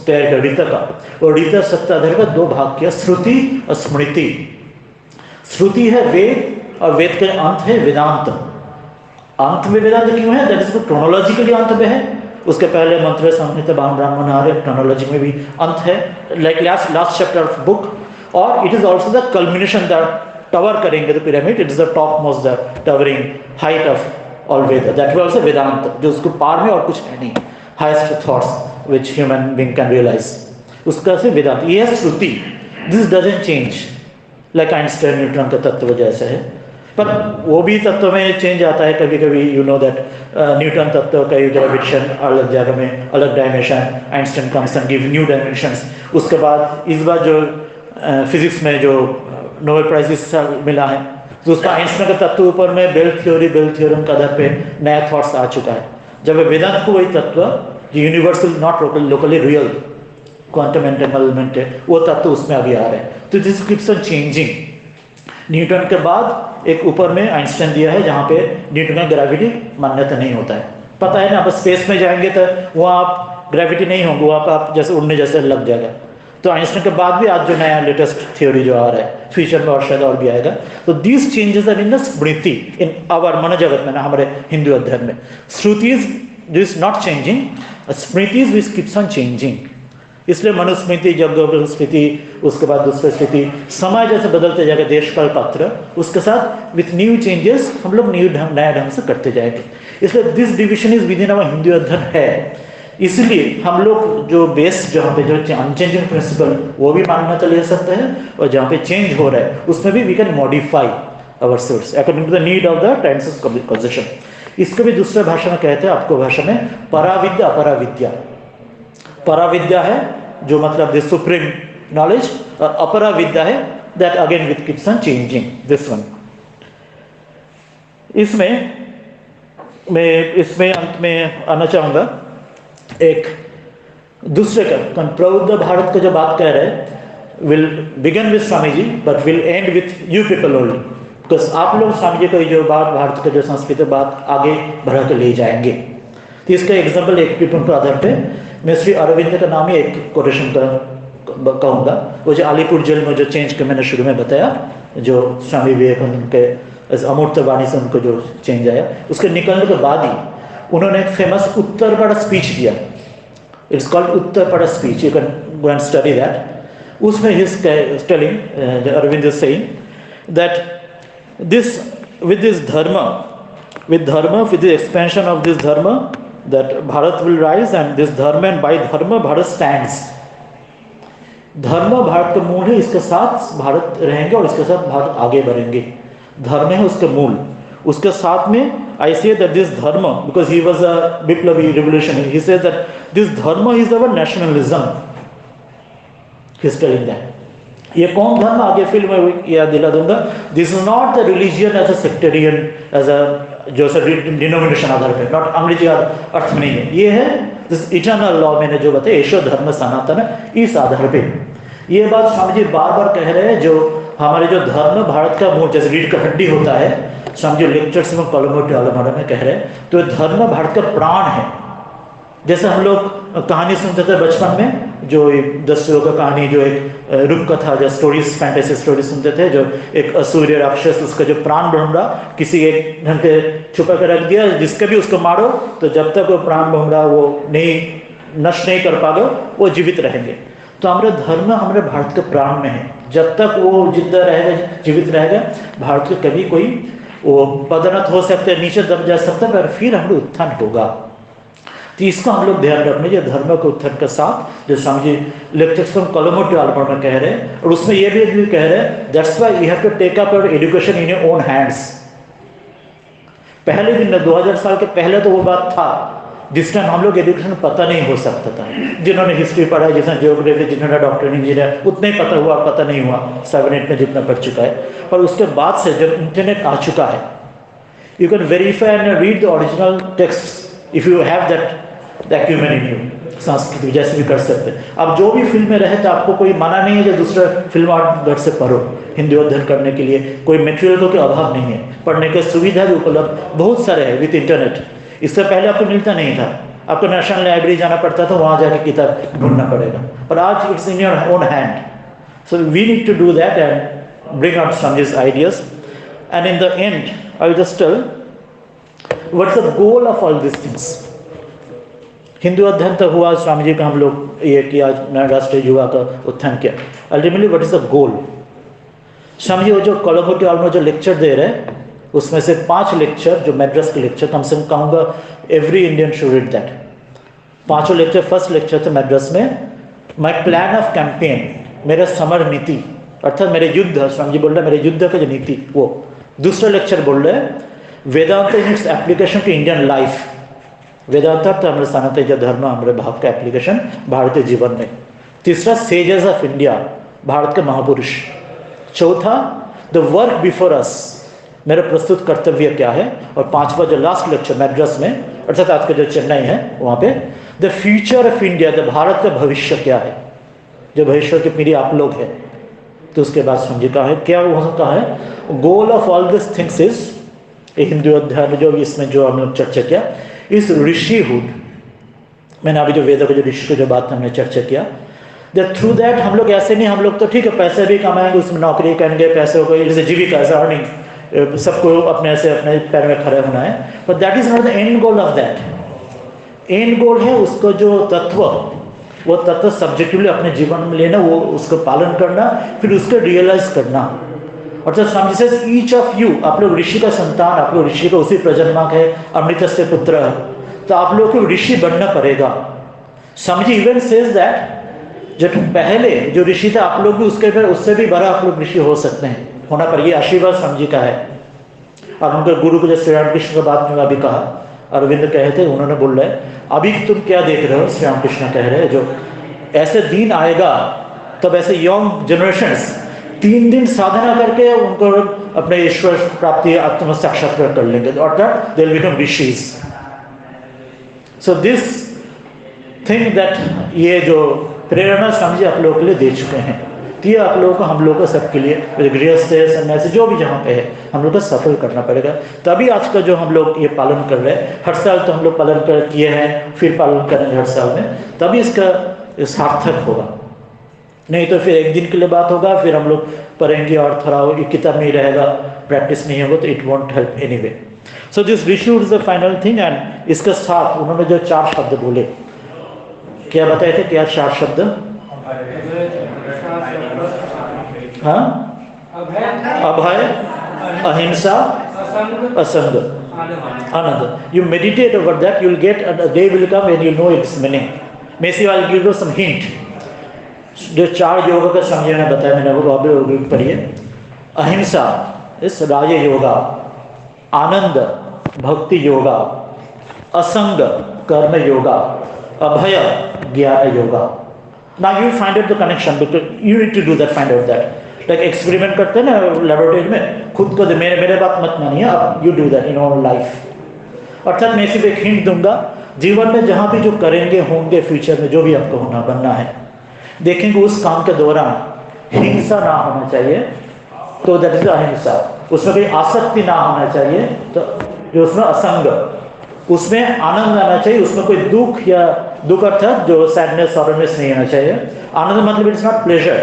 तैयार किया रीता का, और रीता सत्ताधार का 2 भाग किया, श्रुति और स्मृति। श्रुति है वेद, और वेद के अंत है वेदांत। अंत में वेदांत क्यों है? दैट इज क्रोनोलॉजिकली अंत में है। उसके पहले मंत्र, संहिता, ब्राह्मण आर्य, क्रोनोलॉजी में भी अंत है, like last chapter of book. और it is also the culmination, the tower करेंगे तो pyramid, it is the topmost, the towering height of all Veda, that will also Vedanta, जो उसको पार में और कुछ है नहीं, highest thoughts which human being can realise, उसका से वेदांत। ये है श्रुति। This doesn't change like Einstein Newton का तत्व जैसे है, पर वो भी तत्व में चेंज आता है कभी कभी। यू नो दैट न्यूटन तत्व का ग्रेविटेशन अलग जगह में, अलग dimension, Einstein comes and give new dimensions. उसके बाद इस बार जो फिजिक्स में जो नोबेल प्राइज इस साल मिला है, तो उसका आइंस्टाइन का तत्व ऊपर में बेल थ्योरम का आधार पे नया थॉट्स आ चुका है। जब वेदांत को वही तत्व जो universal, not locally real, quantum entanglement है, वो तत्व उसमें अभी आ रहे हैं। तो this keeps on changing. Newton के बाद एक ऊपर में आइंस्टाइन दिया है, जहाँ पे न्यूटन का ग्रेविटी मान्यता नहीं होता है। पता है ना, आप स्पेस में जाएंगे तो वहाँ आप ग्रेविटी नहीं होंगे, वहाँ पर आप जैसे उड़ने जैसे लग जाएगा। तो आइंस्टाइन के बाद भी आज जो नया लेटेस्ट थ्योरी जो आ रहा है, फ्यूचर में और शायद और भी आएगा। तो these changes are in the smriti, in our मनोजगत में ना, हमारे हिंदू अध्ययन में। Shrutis this not changing, smritis which keeps on changing. इसलिए मनुस्मृति, जगह स्मृति, उसके बाद दूसरी स्मृति, समय जैसे बदलते जाएगा, देश काल पात्र, उसके साथ विथ न्यू चेंजेस हम लोग नया ढंग से करते जाएंगे। इसलिए this division is within our हिंदू अध्ययन है। इसलिए हम लोग जो बेस, जहाँ पे जो अनचेंजिंग प्रिंसिपल, वो भी मान्यता ले सकते हैं, और जहाँ पे चेंज हो रहा है उसमें भी we can modify our source according to the need of the times of position. इसको भी दूसरे भाषा में कहते हैं, आपको भाषा में पराविद्या, अपराविद्या। पराविद्या है जो मतलब द सुप्रीम नॉलेज, और अपराविद्या है that again with keeps on changing, this one. इसमें मैं इसमें अंत में आना चाहूँगा एक दूसरे का प्रबुद्ध भारत का जो बात कह रहे हैं will begin with Swami ji but will end with you people only, because आप लोग स्वामी जी का जो बात भारत का जो संस्कृत बात आगे बढ़ा के ले जाएंगे। तो इसका एग्जाम्पल एक पीपल के आधार पे मैं श्री अरविंद का नाम ही एक कोटेशन कहूँगा। वो जो अलीपुर जेल में जो चेंज के मैंने शुरू में बताया, जो स्वामी विवेकानंद के अमूर्त वाणी से उनको जो चेंज आया, उसके निकलने के बाद ही उन्होंने एक फेमस उत्तरपड़ स्पीच दिया। It's called Uttarpara speech, you can go and study that. उसमें ही is telling, Arvind is saying that this with this dharma, with dharma, with the expansion of this dharma, that Bharat will rise, and this dharma, and by dharma Bharat stands. धर्म भारत का मूल है, इसके साथ भारत रहेंगे और इसके साथ भारत आगे बढ़ेंगे। धर्म है उसका मूल, उसके साथ में I say that this dharma, because he was a Biplavi revolutionary, he says that this dharma is our nationalism. He is telling that. ये कौन धर्म, आगे फिल्म में याद दिला दूंगा। This is not the religion as a sectarian, as a जो denomination आधार पे, नॉट अंग्रेजी अर्थ में नहीं है। ये है दिस इटर्नल लॉ, मैंने जो बताया ईश्वर धर्म सनातन, इस आधार पे ये बात स्वामी जी बार बार कह रहे हैं। जो हमारे जो धर्म भारत का मूल, जैसे रीढ़ का हड्डी होता है, स्वामी जी लेक्चर्स में कॉलम में कह रहे हैं, तो धर्म भारत का प्राण है। जैसे हम लोग कहानी सुनते थे बचपन में, जो 10 का कहानी, जो एक रूप कथा, जो स्टोरीज, फैंटेसी स्टोरी सुनते थे, जो एक असुर राक्षस, उसका जो प्राण भ्रमरा किसी एक ढंग के छुपा कर रख दिया, जिसके भी उसको मारो तो जब तक वो प्राण भ्रमरा वो नहीं नष्ट नहीं कर पाओगे, वो जीवित रहेंगे। तो हमारे धर्म हमारे भारत के प्राण में है। जब तक वो जिंदा रहेगा, जीवित रहेगा, भारत के कभी कोई वो पदोन्नत हो सकते हैं, नीचे दब जा सकता है, पर फिर हमारे उत्थान होगा। तो इसको हम लोग ध्यान रखने, जो धर्म के उत्थान के साथ, जो Swami ji lectures from Colombo to आलमोड़ा में कह रहे हैं, और उसमें ये भी कह रहे हैं, that's why you have to take up your education in your own hands. पहले दिन में 2000 साल के पहले तो वो बात था, जिस टाइम हम लोग एजुकेशन पता नहीं हो सकता था। जिन्होंने हिस्ट्री पढ़ा है, जिसने जियोग्राफी, जिन्होंने डॉक्टर इंजीनियर, उतने पता हुआ, पता नहीं हुआ 7-8 में जितना पढ़ चुका है। पर उसके बाद से जब इंटरनेट आ चुका है, you can verify and read the original text if you have that acumen in you. Sanskrit जैसे भी कर सकते हैं। अब जो भी फील्ड में रहे, तो आपको कोई मना नहीं है जो दूसरा फिल्म आर्ट घर से पढ़ो। हिंदी अध्ययन करने के लिए कोई मटेरियल का अभाव नहीं है, पढ़ने की सुविधा भी उपलब्ध बहुत सारे है विद इंटरनेट। इससे पहले आपको मिलता नहीं था, आपको नेशनल लाइब्रेरी जाना पड़ता था, वहाँ जाके किताब ढूंढना पड़ेगा। पर आज it's in your own hand, so we need to do that and bring out some this ideas. And in the end I will just tell what's the goal of all this things. हिंदू अध्ययन तो हुआ, स्वामी जी का हम लोग ये किया, राष्ट्रीय युवा का उत्थान किया। Ultimately what is the goal? Swami ji वो जो कोलम्बो टू में जो लेक्चर दे रहे हैं, उसमें से 5 लेक्चर जो मैड्रास के लेक्चर, कम से कम कहूँगा every Indian should read that. 5 lecture, first lecture थे मैड्रास में माई प्लान ऑफ कैंपेन, मेरा समर नीति, अर्थात मेरे युद्ध, स्वामी जी बोल रहे मेरे युद्ध का जो नीति वो। दूसरा लेक्चर बोल रहे Vedanta in its application to Indian life. Vedanta अर्थ हमारे सनातन धर्म, हमारे भाव का एप्लीकेशन भारतीय जीवन में। तीसरा सेजेस ऑफ इंडिया, भारत के महापुरुष। चौथा द वर्क बिफोर अस, मेरा प्रस्तुत कर्तव्य क्या है। और 5वां जो लास्ट लेक्चर मैड्रास में, अर्थात आज का जो चेन्नई है वहाँ पे, the future of India, the Bharat का भविष्य क्या है, जो भविष्य की पीढ़ी आप लोग है। तो उसके बाद समझे कहा है क्या वहाँ कहा है, गोल of all this things is, Hindu अध्याय जो इसमें जो हम लोग चर्चा किया, इस ऋषिहुड। मैंने अभी जो वेदों के जो ऋषि की जो बात हमने चर्चा किया, दैट थ्रू दैट हम लोग ऐसे नहीं, हम लोग तो ठीक है पैसे भी कमाएंगे, उसमें नौकरी करेंगे, पैसे को इट्स जीविका एज अर्निंग, सबको अपने से अपने पैर में खड़े होना है, but that is not the end goal of that. End goal है उसको जो तत्व, वो तत्व सब्जेक्टिवली अपने जीवन में लेना, वो उसको पालन करना, फिर उसको रियलाइज करना। और तो स्वामी जी से ईच ऑफ यू, आप लोग ऋषि का संतान, आप लोग ऋषि का उसी प्रजन्मक है, अमृत से पुत्र है, तो आप लोग को ऋषि बनना पड़ेगा। Swami ji even says that जो पहले जो ऋषि थे, आप लोग भी उसके फिर उससे भी बड़ा आप लोग ऋषि हो सकते हैं, होना पर ये आशीर्वाद स्वामी जी का है। और उनके गुरु को जो श्री रामकृष्ण का बात में अभी कहा, अरविंद कहे थे, उन्होंने बोल रहे अभी तुम क्या देख रहे हो, श्री रामकृष्ण कह रहे हैं जो ऐसे दिन आएगा तब ऐसे यंग जनरेशंस 3 दिन साधना करके उनको अपने ईश्वर प्राप्ति आत्म साक्षात्कार कर लेंगे, अर्थात they will become rishis. So this thing that, ये जो प्रेरणा समझे आप लोगों के लिए दे चुके हैं, तो ये आप लोगों को, हम लोगों को सबके लिए, गृहस्थ है, सन्यासी, जो भी जहाँ पे है, हम लोग को सफल करना पड़ेगा। तभी आज का जो हम लोग ये पालन कर रहे हैं, हर साल तो हम लोग पालन कर किए हैं, फिर पालन करेंगे हर साल में, तभी इसका सार्थक होगा। नहीं तो फिर एक दिन के लिए बात होगा, फिर हम लोग पढ़ेंगे और थोड़ा ये किताब नहीं रहेगा, प्रैक्टिस नहीं होगा, तो it won't help anyway. So this रिशूड is the final thing. And इसके साथ उन्होंने जो 4 शब्द बोले, क्या बताए थे, क्या 4 शब्द? हाँ, अभय, अहिंसा, असंग, आनंद। You meditate over that, you will get, they will come and you know its meaning. मेसी I will give you some hint. जो 4 योगों का समझे मैंने बताया, मैंने वो अभी पढ़िए। अहिंसा इस राज योगा, आनंद भक्ति योगा, असंग कर्म योगा, अभय ज्ञान yoga. Now you find out the connection, because you need to do that, find out that. Like experiment करते हैं ना लेबोरेटरी में, खुद को मेरे बात मत मानिए, आप you do that in your life। अर्थात मैं सिर्फ एक हिंट दूंगा, जीवन में जहाँ भी जो करेंगे होंगे फ्यूचर में, जो भी आपको होना बनना है, देखेंगे उस काम के दौरान हिंसा ना होना चाहिए, तो दैट इज अहिंसा। उसमें कोई आसक्ति ना होना चाहिए, तो जो उसमें असंग, उसमें आनंद आना चाहिए, उसमें कोई दुख या दुख अर्थात जो सैडनेस सॉरोनेस नहीं आना चाहिए। आनंद मतलब इट्स नॉट प्लेजर,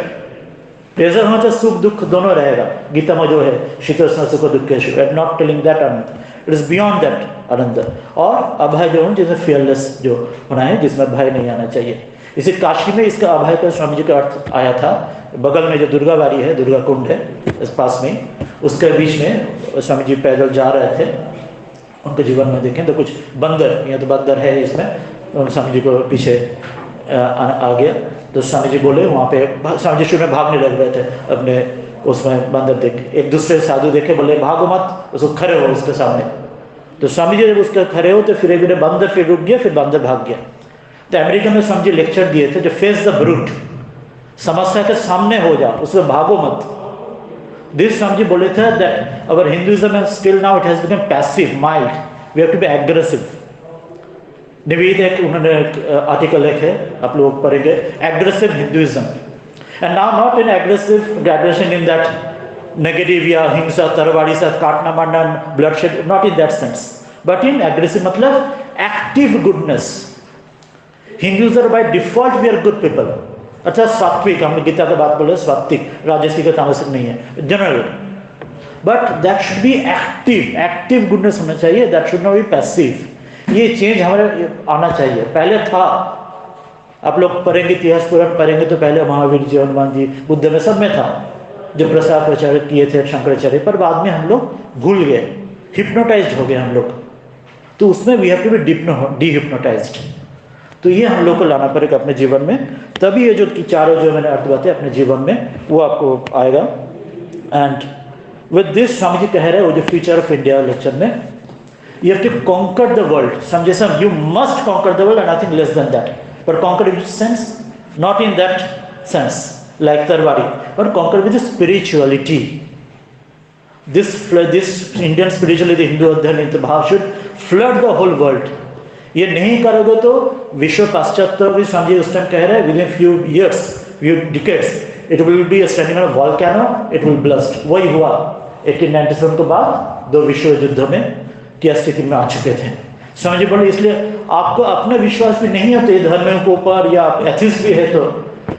प्लेजर होना चाहिए, सुख दुख दोनों रहेगा। गीता में जो है शीतोष्ण सुख दुख के सुख, not telling that ananda, it is beyond that ananda. और अभय जो है जिसमें फियरलेस जो होना है, जिसमें भय नहीं आना चाहिए। इसी काशी में इसका अभय का स्वामी जी का अर्थ आया था। बगल में जो दुर्गा बाड़ी है, दुर्गा कुंड है इस पास में, उसके बीच में स्वामी जी पैदल जा रहे थे। उनके जीवन में देखें तो कुछ बंदर, यहाँ तो बंदर है इसमें, स्वामी जी को पीछे आ गया, तो स्वामी जी बोले वहाँ पे, स्वामी जी शुरू में भागने लग रहे थे अपने, उसमें बंदर देख, एक दूसरे साधु देखे, बोले भागो मत, उसको खड़े हो उसके सामने। तो स्वामी जी जब उसके खड़े हो तो फिर एक बंदर फिर रुक गया, फिर बंदर भाग गया। तो अमेरिका में स्वामी जी लेक्चर दिए थे, जो फेस द ब्रूट, समस्या के सामने हो जाओ, उसमें भागो मत। दिस स्वामी जी बोले थे that our Hinduism still now it has become passive, mild, we have to be aggressive. निवेद एक उन्होंने आर्टिकल लिखे, आप लोग पढ़ेंगे, aggressive Hinduism. And now not in aggressive aggression in that negative या हिंसा, तरवाड़ी से काटना मारना, bloodshed, not in that sense, but in aggressive मतलब active goodness. Hindus are by default we are good people. अच्छा, सात्विक, हम गीता की बात बोले, सात्विक, राजसिक तामसिक नहीं है, general, but that should be active, active goodness होना चाहिए, that should not be passive. ये चेंज हमारे आना चाहिए। पहले था, आप लोग पढ़ेंगे इतिहास पुराण पढ़ेंगे तो पहले महावीर जी, हनुमान जी, बुद्ध में, सब में था जो प्रसार प्रचार किए थे शंकराचार्य, पर बाद में हम लोग भूल गए, हिप्नोटाइज्ड हो गए हम लोग, तो उसमें we have to be dehypnotised. तो ये हम लोग को लाना पड़ेगा अपने जीवन में, तभी ये जो चारों जो मैंने अर्थ बातें अपने जीवन में वो आपको आएगा। And with this Swami ji कह रहे हैं, वो जो फ्यूचर ऑफ इंडिया लेक्चर में, you have to conquer the world. समझे सम, you must conquer the world and nothing less than that. पर conquer in sense, not in that sense like तरवारी, पर conquer with spirituality. This Indian spirituality, Hindu अध्ययन भाव should flood the whole world. ये नहीं करोगे तो विश्व पाश्चात्य भी स्वामी जी उस टाइम कह रहे हैं, with in few years, few decades, it will be standing on volcano, it will blast. वही हुआ 1897 के बाद 2 विश्व युद्धों में क्या स्थिति में आ चुके थे। स्वामी जी बोले, इसलिए आपको अपना विश्वास भी नहीं है तो ये धर्म के ऊपर, या आप एथिस्ट भी है तो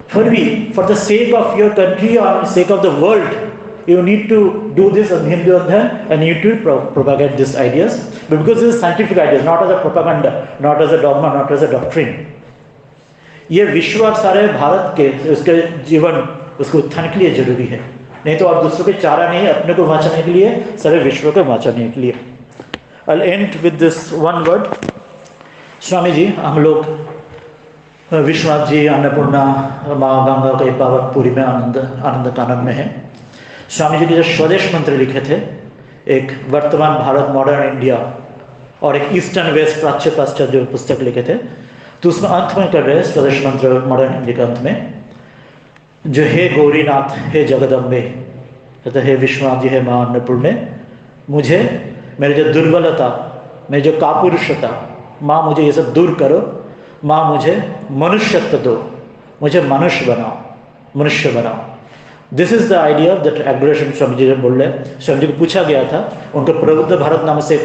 फिर भी, for the sake of your country और sake of the world, you need to do this as Hindu Adhyan, and you need to propagate these ideas, because this is scientific ideas, not as a propaganda, not as a dogma, not as a doctrine. ये विश्व और सारे भारत के उसके जीवन, उसको उत्थान के लिए जरूरी है, नहीं तो और दूसरों के चारा नहीं है, अपने को बचाने के लिए, सारे विश्व को बचाने के लिए। I'll end with this one word. Swami ji, हम लोग विश्वनाथ जी, अन्नपूर्णा माँ गंगा के पावनपुरी में आनंद कानन में है। स्वामी जी के जो स्वदेश मंत्र लिखे थे, एक वर्तमान भारत मॉडर्न इंडिया और एक ईस्टर्न वेस्ट प्राच्य पाश्चात्य जो पुस्तक लिखे थे, तो उसमें अंत में कर रहे हैं स्वदेश मंत्र मॉडर्न इंडिया के अंत में, जो हे गौरीनाथ, हे जगदम्बे, कहते हे विश्वनाथ जी, हे मां अन्नपूर्णे, मुझे मेरी जो दुर्बलता, मेरी जो कापुरुषता, माँ मुझे ये सब दूर करो, माँ मुझे मनुष्यत्व दो, मुझे मनुष्य बनाओ, मनुष्य बनाओ। This is the idea of that aggression. Swami ji बोल रहे, स्वामी जी को पूछा गया था, उनके प्रबुद्ध भारत नाम से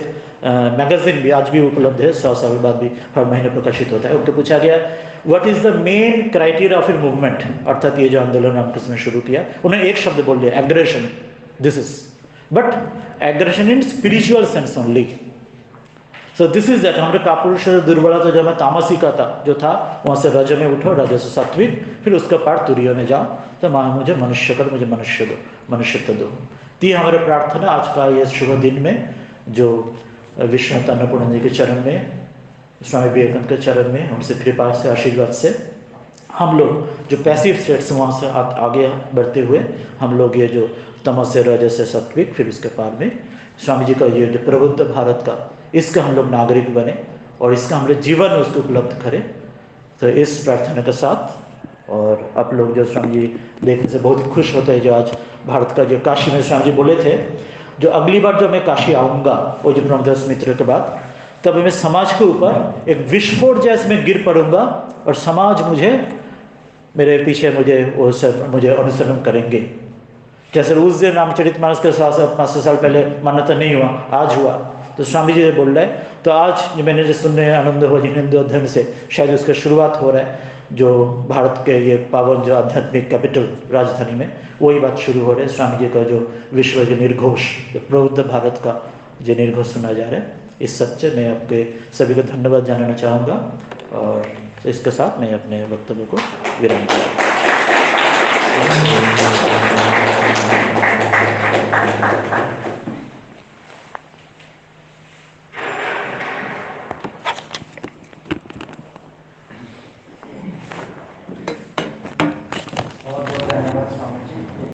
मैगजीन भी आज भी उपलब्ध है, 100 साल बाद भी हर महीने प्रकाशित होता है। उनको पूछा गया what is the main criteria of a movement, अर्थात ये जो आंदोलन रामकृष्ण ने शुरू किया, उन्होंने एक शब्द बोल दिया, aggression. This is but aggression in spiritual sense only. So this is that, हमारे कापुरुष दुर्बलता जो मैं तामसिका था जो था, वहाँ से रज में उठो, रज से सात्विक, फिर उसका पाठ तुरीय में जाओ, तो माँ मुझे मनुष्य कर, मुझे मनुष्य दो, मनुष्यत्व दो। ती हमारे प्रार्थना आज का ये शुभ दिन में, जो विश्वनाथ अन्नपूर्णा जी के चरण में, स्वामी विवेकानंद के चरण में, उनसे कृपा से, आशीर्वाद से हम लोग जो पैसिव स्टेट से वहाँ से आगे बढ़ते हुए हम लोग ये जो तमस से रज से सात्विक, फिर उसके पार में स्वामी जी का ये जो प्रबुद्ध भारत का, इसका हम लोग नागरिक बने और इसका हम लोग जीवन में उसको उपलब्ध करें। तो इस प्रार्थना के साथ, और आप लोग जो स्वामी जी देखने से बहुत खुश होते हैं, जो आज भारत का जो काशी में स्वामी जी बोले थे, जो अगली बार जब मैं काशी आऊँगा, वो जो ब्रह्मदास मित्र के बाद, तब मैं समाज के ऊपर एक विस्फोट जैसे मैं गिर पड़ूंगा और समाज मुझे, मेरे पीछे मुझे वो सब मुझे अनुसरण करेंगे। जैसे उस दिन रामचरितमानस के 500 साल पहले मान्यता नहीं हुआ, आज हुआ। तो स्वामी जी बोल रहे हैं, तो आज मैंने जो सुनने आनंद हो हिंदू अध्ययन से शायद उसका शुरुआत हो रहा है, जो भारत के ये पावन जो आध्यात्मिक कैपिटल राजधानी में, वही बात शुरू हो रही है। स्वामी जी का जो विश्व के निर्घोष, प्रबुद्ध भारत का जो निर्घोष सुना जा रहा है, इस सच्चे मैं आपके सभी को धन्यवाद जानना चाहूँगा, और इसके साथ मैं अपने वक्तव्य को विराम दूंगा।